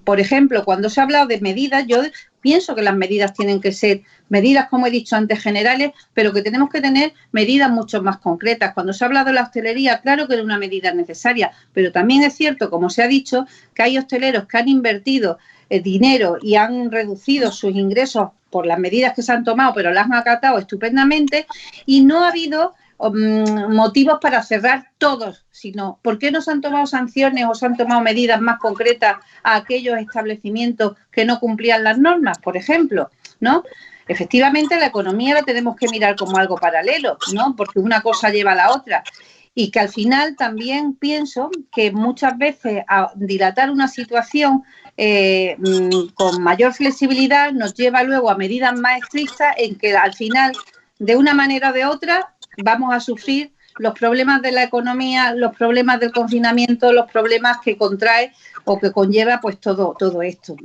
Por ejemplo, cuando se ha hablado de medidas, yo pienso que las medidas tienen que ser medidas, como he dicho antes, generales, pero que tenemos que tener medidas mucho más concretas. Cuando se ha hablado de la hostelería, claro que era una medida necesaria, pero también es cierto, como se ha dicho, que hay hosteleros que han invertido dinero y han reducido sus ingresos por las medidas que se han tomado, pero las han acatado estupendamente y no ha habido motivos para cerrar todos, sino ¿por qué no se han tomado sanciones o se han tomado medidas más concretas a aquellos establecimientos que no cumplían las normas, por ejemplo, ¿no? Efectivamente, la economía la tenemos que mirar como algo paralelo, ¿no? Porque una cosa lleva a la otra. Y que al final también pienso que muchas veces a dilatar una situación con mayor flexibilidad nos lleva luego a medidas más estrictas en que al final, de una manera o de otra, vamos a sufrir los problemas de la economía, los problemas del confinamiento, los problemas que contrae o que conlleva pues todo esto.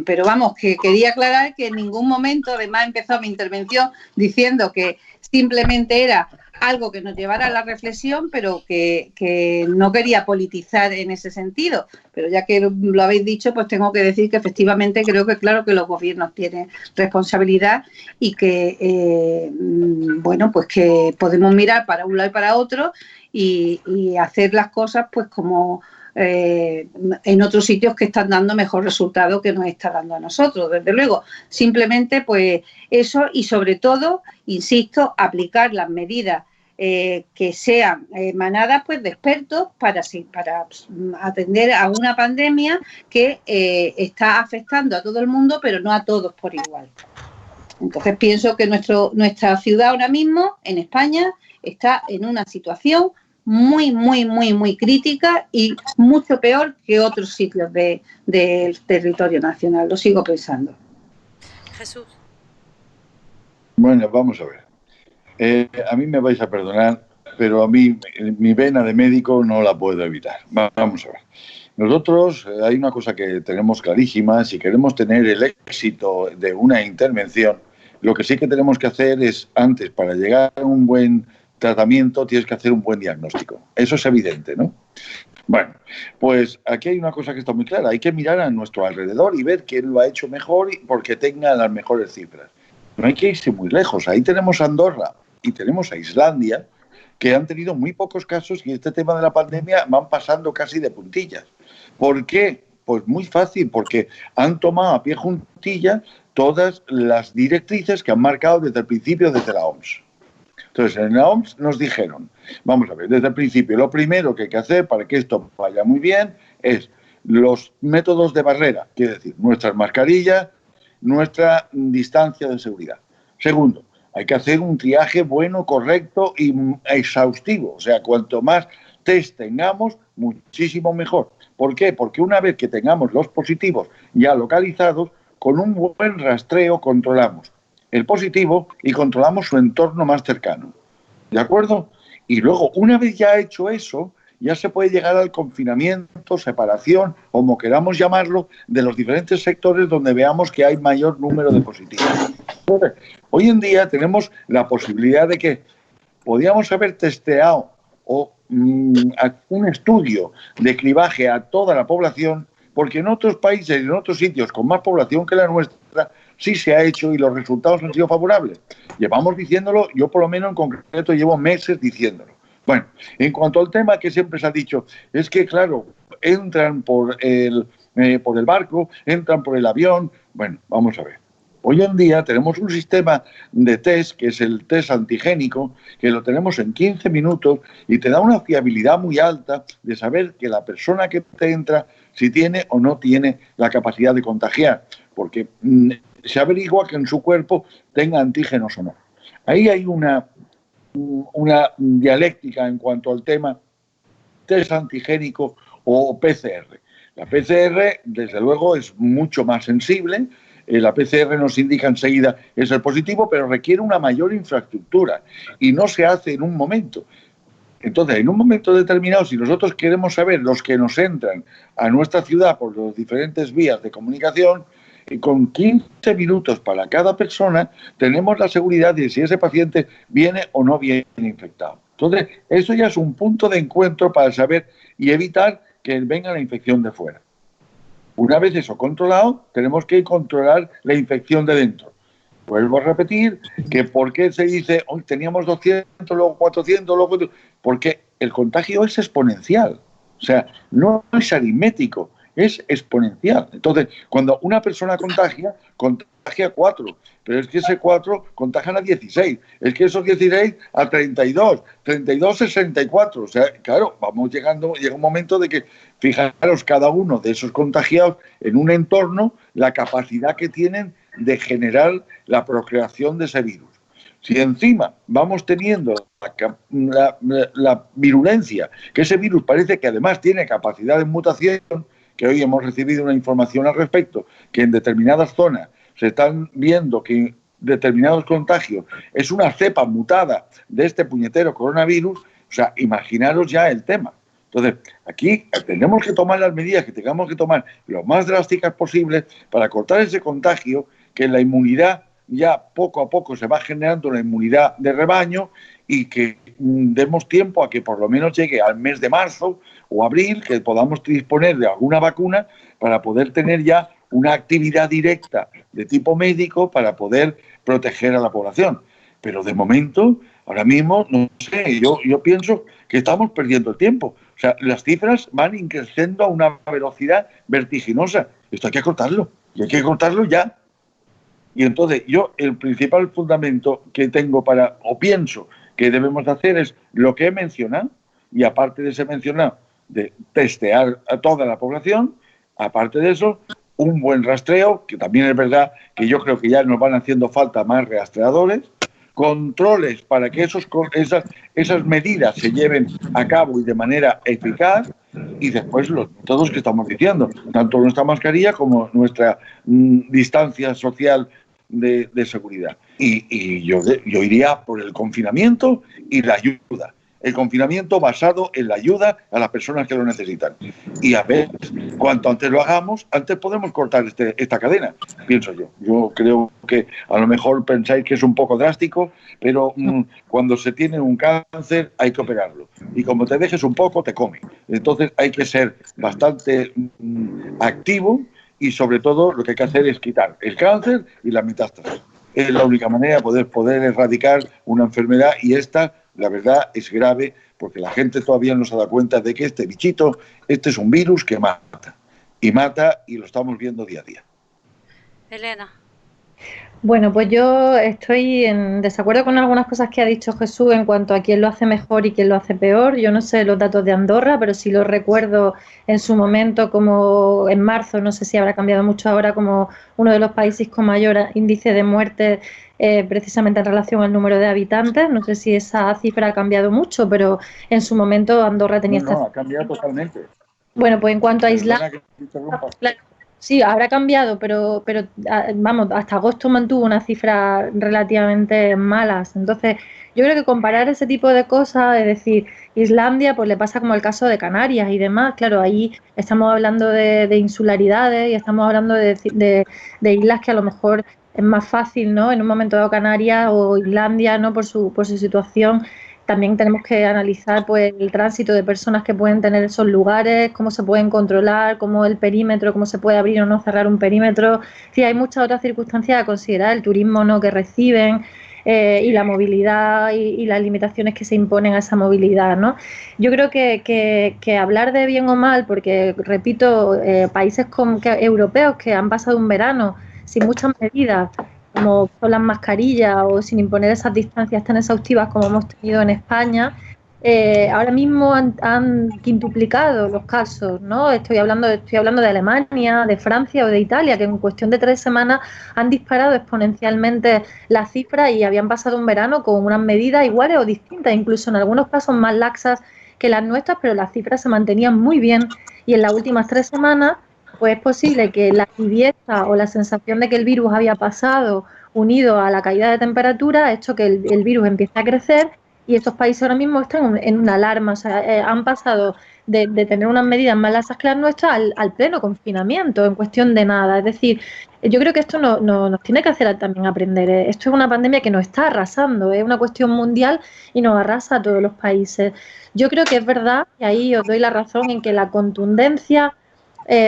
Pero vamos, que quería aclarar que en ningún momento, además empezó mi intervención diciendo que simplemente era algo que nos llevara a la reflexión, pero que no quería politizar en ese sentido. Pero ya que lo habéis dicho, pues tengo que decir que efectivamente creo que claro que los gobiernos tienen responsabilidad y que, bueno, pues que podemos mirar para un lado y para otro y hacer las cosas pues como en otros sitios que están dando mejor resultado que nos está dando a nosotros. Desde luego, simplemente pues eso y sobre todo, insisto, aplicar las medidas que sean emanadas pues de expertos para atender a una pandemia que está afectando a todo el mundo, pero no a todos por igual. Entonces pienso que nuestra ciudad ahora mismo, en España, está en una situación muy crítica y mucho peor que otros sitios del territorio nacional. Lo sigo pensando. Jesús. Bueno, vamos a ver. A mí me vais a perdonar, pero a mí mi vena de médico no la puedo evitar. Vamos a ver. Nosotros hay una cosa que tenemos clarísima. Si queremos tener el éxito de una intervención, lo que sí que tenemos que hacer es, antes, para llegar a un buen tratamiento, tienes que hacer un buen diagnóstico. Eso es evidente, ¿no? Bueno, pues aquí hay una cosa que está muy clara. Hay que mirar a nuestro alrededor y ver quién lo ha hecho mejor porque tenga las mejores cifras. No hay que irse muy lejos. Ahí tenemos a Andorra y tenemos a Islandia, que han tenido muy pocos casos y este tema de la pandemia van pasando casi de puntillas. ¿Por qué? Pues muy fácil, porque han tomado a pie juntilla todas las directrices que han marcado desde el principio, desde la OMS. Entonces, en la OMS nos dijeron, vamos a ver, desde el principio, lo primero que hay que hacer para que esto vaya muy bien es los métodos de barrera, quiere decir, nuestras mascarillas, nuestra distancia de seguridad. Segundo, hay que hacer un triaje bueno, correcto y exhaustivo. O sea, cuanto más test tengamos, muchísimo mejor. ¿Por qué? Porque una vez que tengamos los positivos ya localizados, con un buen rastreo controlamos el positivo y controlamos su entorno más cercano. ¿De acuerdo? Y luego, una vez ya hecho eso, ya se puede llegar al confinamiento, separación, como queramos llamarlo, de los diferentes sectores donde veamos que hay mayor número de positivos. Entonces, hoy en día tenemos la posibilidad de que podíamos haber testeado un estudio de cribaje a toda la población, porque en otros países y en otros sitios con más población que la nuestra sí se ha hecho y los resultados han sido favorables. Llevamos diciéndolo, yo por lo menos en concreto llevo meses diciéndolo. Bueno, en cuanto al tema que siempre se ha dicho, es que claro, entran por el barco, entran por el avión. Bueno, vamos a ver. Hoy en día tenemos un sistema de test, que es el test antigénico, que lo tenemos en 15 minutos y te da una fiabilidad muy alta de saber que la persona que te entra, si tiene o no tiene la capacidad de contagiar, porque se averigua que en su cuerpo tenga antígenos o no. Ahí hay una dialéctica en cuanto al tema test antigénico o PCR. La PCR, desde luego, es mucho más sensible. La PCR nos indica enseguida es el positivo, pero requiere una mayor infraestructura y no se hace en un momento. Entonces, en un momento determinado, si nosotros queremos saber los que nos entran a nuestra ciudad por las diferentes vías de comunicación, con 15 minutos para cada persona tenemos la seguridad de si ese paciente viene o no viene infectado. Entonces, eso ya es un punto de encuentro para saber y evitar que venga la infección de fuera. Una vez eso controlado, tenemos que controlar la infección de dentro. Vuelvo a repetir que por qué se dice, hoy teníamos 200, luego 400, luego... Porque el contagio es exponencial. O sea, no es aritmético, es exponencial. Entonces, cuando una persona contagia 4, pero es que ese 4 contagian a 16, es que esos 16 a 32, 32 a 64. O sea, claro, llega un momento de que, fijaros, cada uno de esos contagiados en un entorno, la capacidad que tienen de generar la procreación de ese virus. Si encima vamos teniendo la virulencia, que ese virus parece que además tiene capacidad de mutación, que hoy hemos recibido una información al respecto, que en determinadas zonas se están viendo que determinados contagios es una cepa mutada de este puñetero coronavirus, o sea, imaginaros ya el tema. Entonces, aquí tenemos que tomar las medidas que tengamos que tomar lo más drásticas posibles para cortar ese contagio, que la inmunidad ya poco a poco se va generando la inmunidad de rebaño y que demos tiempo a que por lo menos llegue al mes de marzo o abril, que podamos disponer de alguna vacuna para poder tener ya una actividad directa de tipo médico para poder proteger a la población. Pero de momento, ahora mismo, no sé, yo pienso que estamos perdiendo el tiempo. O sea, las cifras van creciendo a una velocidad vertiginosa. Esto hay que cortarlo, y hay que cortarlo ya. Y entonces yo el principal fundamento que tengo pienso que debemos hacer es lo que he mencionado, y aparte de ese mencionado, de testear a toda la población, aparte de eso, un buen rastreo, que también es verdad que yo creo que ya nos van haciendo falta más rastreadores, controles para que esas medidas se lleven a cabo y de manera eficaz, y después los métodos que estamos diciendo, tanto nuestra mascarilla como nuestra distancia social de seguridad. Y yo iría por el confinamiento y la ayuda. El confinamiento basado en la ayuda a las personas que lo necesitan. Y a ver, cuanto antes lo hagamos, antes podemos cortar esta cadena, pienso yo. Yo creo que a lo mejor pensáis que es un poco drástico, pero cuando se tiene un cáncer hay que operarlo. Y como te dejes un poco, te come. Entonces hay que ser bastante activo y sobre todo lo que hay que hacer es quitar el cáncer y la metástasis. Es la única manera de poder erradicar una enfermedad, y esta, la verdad, es grave porque la gente todavía no se da cuenta de que este bichito, este es un virus que mata, y lo estamos viendo día a día. Elena. Bueno, pues yo estoy en desacuerdo con algunas cosas que ha dicho Jesús en cuanto a quién lo hace mejor y quién lo hace peor. Yo no sé los datos de Andorra, pero sí los recuerdo en su momento como en marzo, no sé si habrá cambiado mucho ahora, como uno de los países con mayor índice de muerte precisamente en relación al número de habitantes. No sé si esa cifra ha cambiado mucho, pero en su momento Andorra tenía No, esta. no, ha cambiado totalmente. Bueno, pues en cuanto a Islandia, Perdona que te interrumpa. claro, sí, habrá cambiado, pero vamos, hasta agosto mantuvo una cifra relativamente malas. Entonces, yo creo que comparar ese tipo de cosas, es decir, Islandia, pues le pasa como el caso de Canarias y demás. Claro, ahí estamos hablando de insularidades y estamos hablando de islas que a lo mejor es más fácil, ¿no? En un momento dado Canarias o Islandia, ¿no? Por su situación. También tenemos que analizar pues el tránsito de personas que pueden tener esos lugares, cómo se pueden controlar, cómo el perímetro, cómo se puede abrir o no cerrar un perímetro. Sí, hay muchas otras circunstancias a considerar, el turismo no que reciben y la movilidad y las limitaciones que se imponen a esa movilidad, ¿no? Yo creo que hablar de bien o mal, porque repito, países europeos que han pasado un verano sin muchas medidas como con las mascarillas o sin imponer esas distancias tan exhaustivas como hemos tenido en España, ahora mismo han quintuplicado los casos, ¿no? Estoy hablando de Alemania, de Francia o de Italia, que en cuestión de 3 semanas han disparado exponencialmente las cifras y habían pasado un verano con unas medidas iguales o distintas, incluso en algunos casos más laxas que las nuestras, pero las cifras se mantenían muy bien y en las últimas 3 semanas pues es posible que la tibieza o la sensación de que el virus había pasado unido a la caída de temperatura ha hecho que el virus empiece a crecer y estos países ahora mismo están en una alarma, o sea, han pasado de tener unas medidas más laxas que las nuestras al pleno confinamiento en cuestión de nada. Es decir, yo creo que esto nos tiene que hacer también aprender. Esto es una pandemia que nos está arrasando, es una cuestión mundial y nos arrasa a todos los países. Yo creo que es verdad, y ahí os doy la razón, en que la contundencia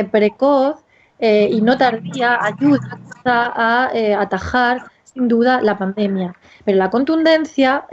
precoz y no tardía ayuda a atajar sin duda la pandemia. Pero la contundencia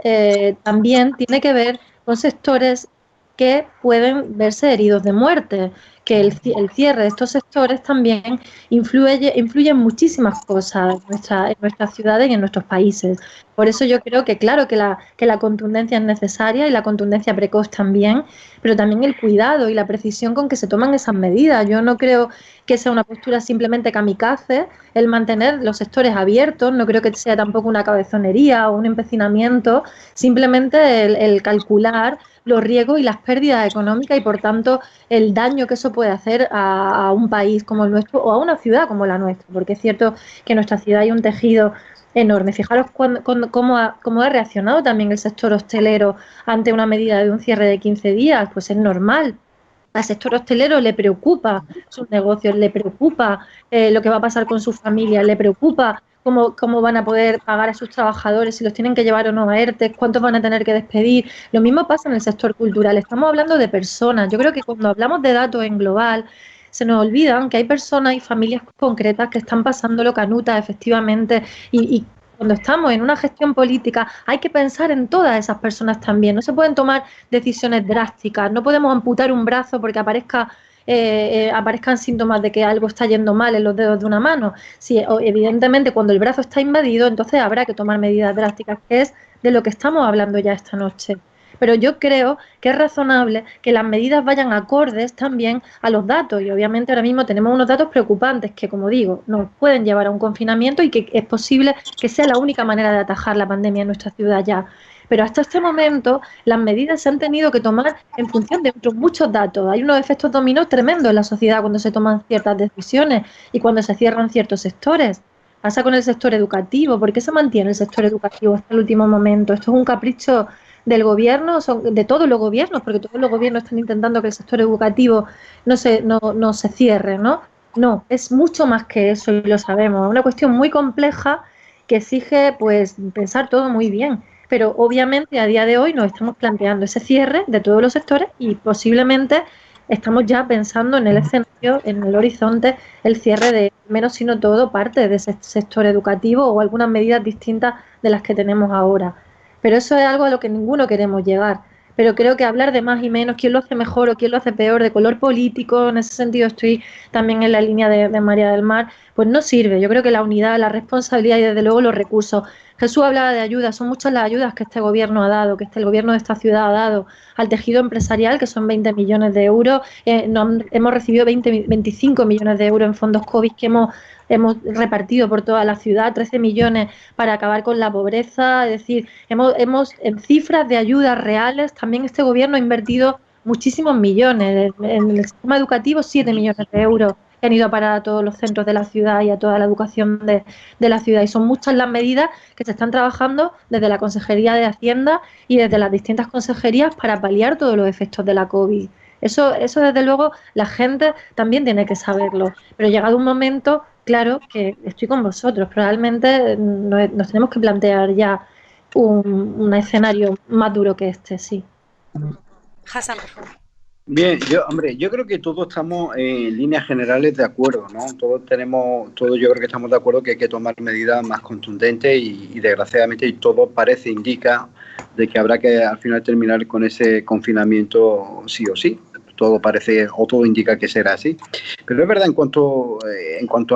también tiene que ver con sectores que pueden verse heridos de muerte, que el cierre de estos sectores también influye en muchísimas cosas en nuestras ciudades y en nuestros países. Por eso yo creo que claro que la contundencia es necesaria y la contundencia precoz también, pero también el cuidado y la precisión con que se toman esas medidas. Yo no creo que sea una postura simplemente kamikaze el mantener los sectores abiertos, no creo que sea tampoco una cabezonería o un empecinamiento, simplemente el calcular los riesgos y las pérdidas económicas y por tanto el daño que eso puede hacer a un país como el nuestro o a una ciudad como la nuestra, porque es cierto que en nuestra ciudad hay un tejido enorme. Fijaros cómo ha reaccionado también el sector hostelero ante una medida de un cierre de 15 días, pues es normal. Al sector hostelero le preocupa sus negocios, le preocupa lo que va a pasar con sus familias, le preocupa cómo van a poder pagar a sus trabajadores, si los tienen que llevar o no a ERTE, cuántos van a tener que despedir. Lo mismo pasa en el sector cultural. Estamos hablando de personas. Yo creo que cuando hablamos de datos en global, se nos olvidan que hay personas y familias concretas que están pasándolo canuta, efectivamente, y cuando estamos en una gestión política hay que pensar en todas esas personas también. No se pueden tomar decisiones drásticas, no podemos amputar un brazo porque aparezcan síntomas de que algo está yendo mal en los dedos de una mano. Sí, evidentemente cuando el brazo está invadido, entonces habrá que tomar medidas drásticas, que es de lo que estamos hablando ya esta noche. Pero yo creo que es razonable que las medidas vayan acordes también a los datos y obviamente ahora mismo tenemos unos datos preocupantes que, como digo, nos pueden llevar a un confinamiento y que es posible que sea la única manera de atajar la pandemia en nuestra ciudad ya. Pero hasta este momento las medidas se han tenido que tomar en función de otros muchos datos. Hay unos efectos dominó tremendos en la sociedad cuando se toman ciertas decisiones y cuando se cierran ciertos sectores. Pasa con el sector educativo. ¿Por qué se mantiene el sector educativo hasta el último momento? Esto es un capricho del gobierno, de todos los gobiernos, porque todos los gobiernos están intentando que el sector educativo no se cierre, ¿no? No, es mucho más que eso y lo sabemos. Es una cuestión muy compleja que exige pues pensar todo muy bien. Pero obviamente a día de hoy nos estamos planteando ese cierre de todos los sectores y posiblemente estamos ya pensando en el escenario, en el horizonte, el cierre de menos sino todo parte de ese sector educativo o algunas medidas distintas de las que tenemos ahora. Pero eso es algo a lo que ninguno queremos llegar. pero creo que hablar de más y menos, quién lo hace mejor o quién lo hace peor, de color político, en ese sentido estoy también en la línea de María del Mar, pues no sirve. Yo creo que la unidad, la responsabilidad y desde luego los recursos. Jesús hablaba de ayudas, son muchas las ayudas que este gobierno ha dado, que el gobierno de esta ciudad ha dado al tejido empresarial, que son 20 millones de euros. Hemos recibido 25 millones de euros en fondos COVID que hemos repartido por toda la ciudad, 13 millones para acabar con la pobreza. Es decir, hemos en cifras de ayudas reales, también este gobierno ha invertido muchísimos millones. En el sistema educativo, 7 millones de euros que han ido a parar a todos los centros de la ciudad y a toda la educación de la ciudad. Y son muchas las medidas que se están trabajando desde la Consejería de Hacienda y desde las distintas consejerías para paliar todos los efectos de la COVID. Eso desde luego la gente también tiene que saberlo. Pero llegado un momento, claro que estoy con vosotros, probablemente nos tenemos que plantear ya un escenario más duro que este, sí. Hassan, por favor. Bien, yo creo que todos estamos en líneas generales de acuerdo, ¿no? Todos yo creo que estamos de acuerdo que hay que tomar medidas más contundentes y desgraciadamente todo indica de que habrá que al final terminar con ese confinamiento sí o sí. Todo parece o todo indica que será así. Pero es verdad, en cuanto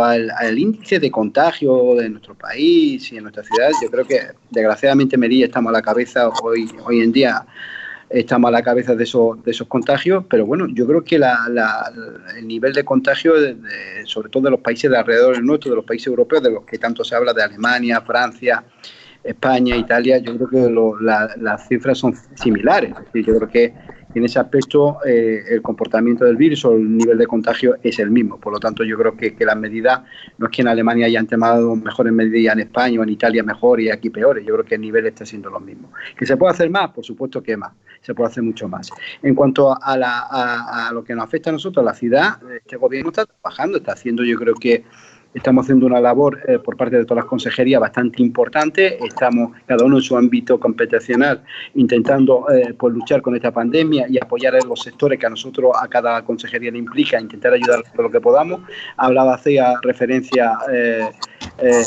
al índice de contagio de nuestro país y en nuestra ciudad, yo creo que desgraciadamente Melilla estamos a la cabeza hoy en día. Estamos a la cabeza de esos contagios, pero bueno, yo creo que el nivel de contagio, sobre todo de los países de alrededor del nuestro, de los países europeos, de los que tanto se habla, de Alemania, Francia, España, Italia, yo creo que las cifras son similares. Es decir, yo creo que en ese aspecto el comportamiento del virus o el nivel de contagio es el mismo. Por lo tanto, yo creo que las medidas, no es que en Alemania hayan tomado mejores medidas, en España o en Italia mejor y aquí peores. Yo creo que el nivel está siendo lo mismo. ¿Que se puede hacer más? Por supuesto que más. Se puede hacer mucho más. En cuanto a lo que nos afecta a nosotros, la ciudad, este gobierno está trabajando, está haciendo, yo creo que estamos haciendo una labor por parte de todas las consejerías bastante importante. Estamos cada uno en su ámbito competencial intentando pues luchar con esta pandemia y apoyar a los sectores que a cada consejería le implica, intentar ayudar todo lo que podamos. Hablaba, hacía referencia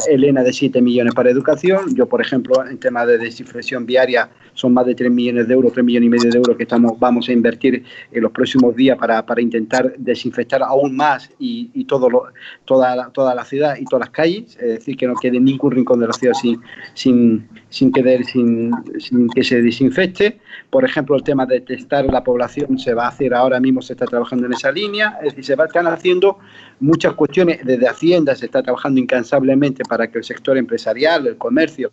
Elena de 7 millones para educación. Yo, por ejemplo, en tema de desinfección viaria son más de 3 millones de euros, 3 millones y medio de euros que vamos a invertir en los próximos días para intentar desinfectar aún más y toda la ciudad y todas las calles, es decir, que no quede ningún rincón de la ciudad sin que se desinfecte. Por ejemplo, el tema de testar la población se va a hacer ahora mismo, se está trabajando en esa línea, es decir, están haciendo muchas cuestiones. Desde Hacienda se está trabajando incansablemente para que el sector empresarial, el comercio,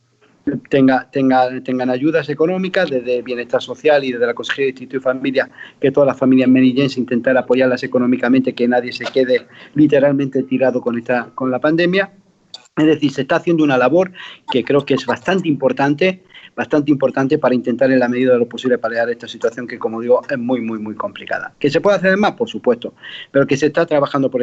tengan ayudas económicas desde Bienestar Social y desde la Consejería de Instituto y Familia, que todas las familias melillenses intentar apoyarlas económicamente, que nadie se quede literalmente tirado con la pandemia. Es decir, se está haciendo una labor que creo que es bastante importante para intentar en la medida de lo posible paliar esta situación que, como digo, es muy, muy, muy complicada. ¿Que se puede hacer más? Por supuesto, pero que se está trabajando por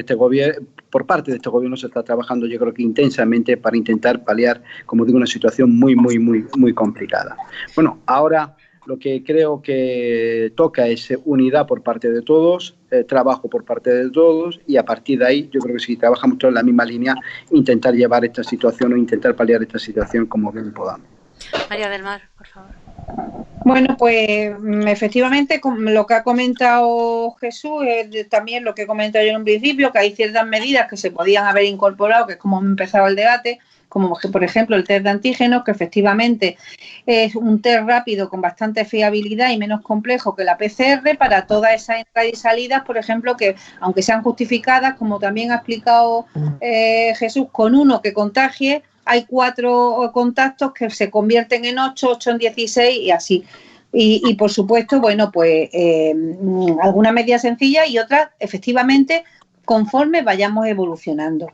parte de este gobierno, se está trabajando yo creo que intensamente para intentar paliar, como digo, una situación muy, muy, muy, muy complicada. Bueno, ahora lo que creo que toca es unidad por parte de todos, trabajo por parte de todos y a partir de ahí yo creo que si trabajamos todos en la misma línea, intentar llevar esta situación o intentar paliar esta situación como bien podamos. María del Mar, por favor. Bueno, pues efectivamente lo que ha comentado Jesús es también lo que he comentado yo en un principio, que hay ciertas medidas que se podían haber incorporado, que es como empezaba el debate, como por ejemplo el test de antígenos, que efectivamente es un test rápido con bastante fiabilidad y menos complejo que la PCR para todas esas entradas y salidas, por ejemplo, que aunque sean justificadas, como también ha explicado Jesús, con uno que contagie, hay 4 contactos que se convierten en 8 en 16 y así. Y por supuesto, bueno, pues algunas medidas sencillas y otras, efectivamente, conforme vayamos evolucionando.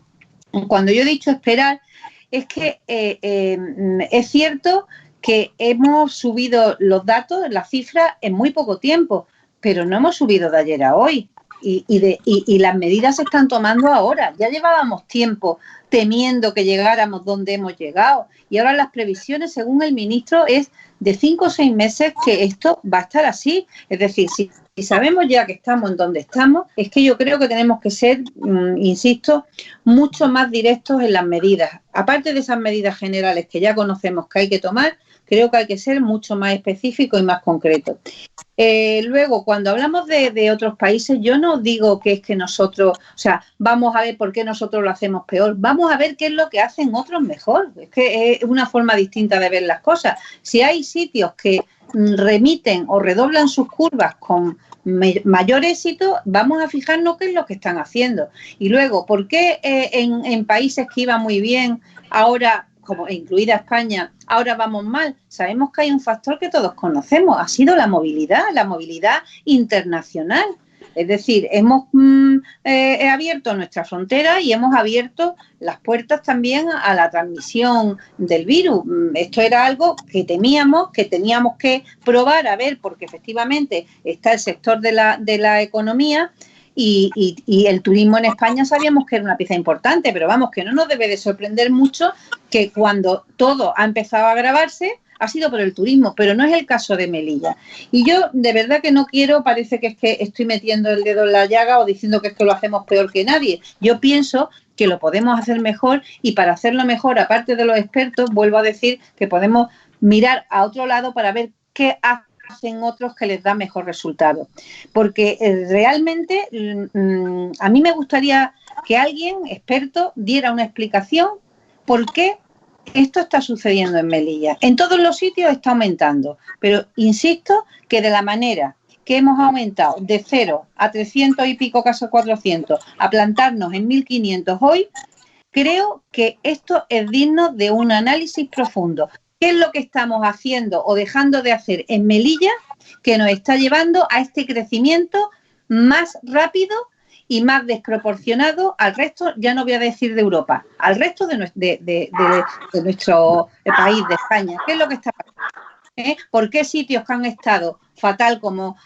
Cuando yo he dicho esperar, es que es cierto que hemos subido los datos, las cifras, en muy poco tiempo, pero no hemos subido de ayer a hoy. Y las medidas se están tomando ahora. Ya llevábamos tiempo temiendo que llegáramos donde hemos llegado. Y ahora las previsiones, según el ministro, es de 5 o 6 meses que esto va a estar así. Es decir, si sabemos ya que estamos en donde estamos, es que yo creo que tenemos que ser, insisto, mucho más directos en las medidas. Aparte de esas medidas generales que ya conocemos que hay que tomar, Creo que hay que ser mucho más específico y más concreto. Luego, cuando hablamos de otros países, yo no digo que es que nosotros, o sea, vamos a ver por qué nosotros lo hacemos peor, vamos a ver qué es lo que hacen otros mejor. Es que es una forma distinta de ver las cosas. Si hay sitios que remiten o redoblan sus curvas con mayor éxito, vamos a fijarnos qué es lo que están haciendo. Y luego, ¿por qué en países que iban muy bien, ahora, como incluida España, ahora vamos mal? Sabemos que hay un factor que todos conocemos, ha sido la movilidad internacional. Es decir, hemos abierto nuestra frontera y hemos abierto las puertas también a la transmisión del virus. Esto era algo que temíamos, que teníamos que probar a ver, porque efectivamente está el sector de la economía y el turismo en España sabíamos que era una pieza importante, pero vamos, que no nos debe de sorprender mucho que cuando todo ha empezado a agravarse ha sido por el turismo, pero no es el caso de Melilla. Y yo de verdad que no quiero, parece que es que estoy metiendo el dedo en la llaga o diciendo que es que lo hacemos peor que nadie. Yo pienso que lo podemos hacer mejor y para hacerlo mejor, aparte de los expertos, vuelvo a decir que podemos mirar a otro lado para ver qué hacen otros que les da mejor resultado. Porque realmente a mí me gustaría que alguien experto diera una explicación por qué esto está sucediendo en Melilla. En todos los sitios está aumentando, pero insisto que de la manera que hemos aumentado de 0 a 300 y pico, casi 400, a plantarnos en 1.500 hoy, creo que esto es digno de un análisis profundo. ¿Qué es lo que estamos haciendo o dejando de hacer en Melilla que nos está llevando a este crecimiento más rápido y más desproporcionado al resto, ya no voy a decir de Europa, al resto de nuestro país, de España? ¿Qué es lo que está pasando? ¿Por qué sitios que han estado fatal como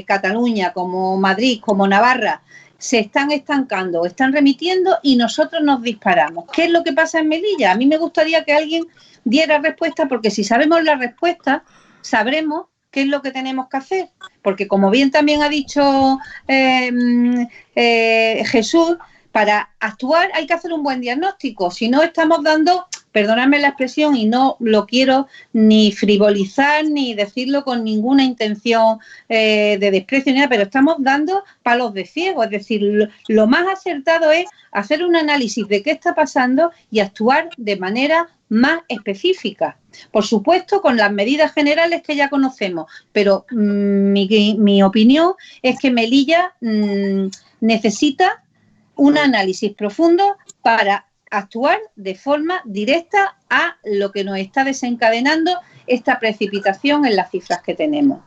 Cataluña, como Madrid, como Navarra, se están estancando o están remitiendo y nosotros nos disparamos? ¿Qué es lo que pasa en Melilla? A mí me gustaría que alguien diera respuesta, porque si sabemos la respuesta, sabremos qué es lo que tenemos que hacer. Porque como bien también ha dicho Jesús, para actuar hay que hacer un buen diagnóstico. Si no estamos dando, perdonadme la expresión y no lo quiero ni frivolizar ni decirlo con ninguna intención de desprecio ni nada, pero estamos dando palos de ciego. Es decir, lo más acertado es hacer un análisis de qué está pasando y actuar de manera más específica. Por supuesto, con las medidas generales que ya conocemos, pero mi opinión es que Melilla necesita un análisis profundo para actuar de forma directa a lo que nos está desencadenando esta precipitación en las cifras que tenemos.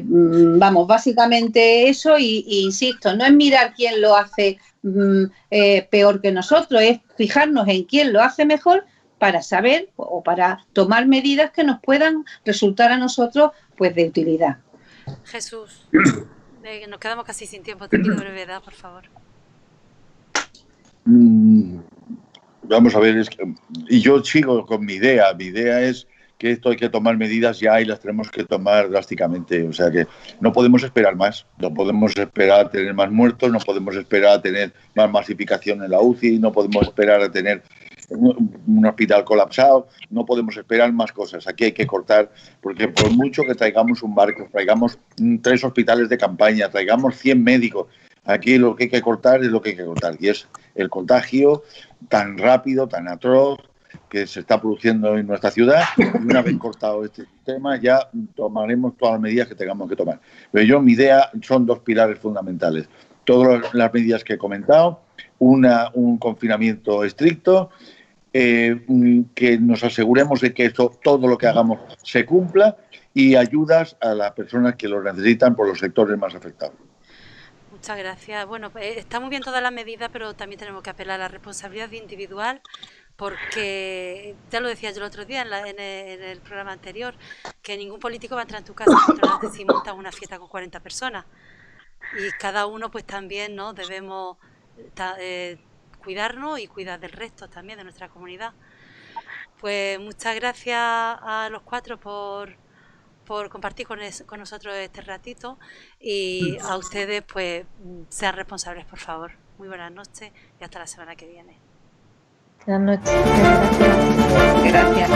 Vamos, básicamente eso y insisto, no es mirar quién lo hace peor que nosotros, es fijarnos en quién lo hace mejor para saber o para tomar medidas que nos puedan resultar a nosotros pues de utilidad. Jesús, nos quedamos casi sin tiempo, te pido brevedad, por favor. Vamos a ver, y yo sigo con mi idea es que esto hay que tomar medidas ya y las tenemos que tomar drásticamente, o sea que no podemos esperar más, no podemos esperar a tener más muertos, no podemos esperar a tener más masificación en la UCI, no podemos esperar a tener un hospital colapsado, no podemos esperar más cosas. Aquí hay que cortar, porque por mucho que traigamos un barco, traigamos 3 hospitales de campaña, traigamos 100 médicos, aquí lo que hay que cortar es lo que hay que cortar, y es el contagio tan rápido, tan atroz que se está produciendo en nuestra ciudad. Y una vez cortado este sistema ya tomaremos todas las medidas que tengamos que tomar. Pero mi idea son 2 pilares fundamentales. Todas las medidas que he comentado, un confinamiento estricto, que nos aseguremos de que todo lo que hagamos se cumpla, y ayudas a las personas que lo necesitan por los sectores más afectados. Muchas gracias. Bueno, está muy bien todas las medidas, pero también tenemos que apelar a la responsabilidad individual, porque ya lo decía yo el otro día en el programa anterior, que ningún político va a entrar en tu casa a controlarte si montas una fiesta con 40 personas. Y cada uno pues también, ¿no?, debemos cuidarnos y cuidar del resto también, de nuestra comunidad. Pues muchas gracias a los 4 por compartir con nosotros este ratito, y a ustedes pues sean responsables, por favor. Muy buenas noches y hasta la semana que viene. Buenas noches. Gracias.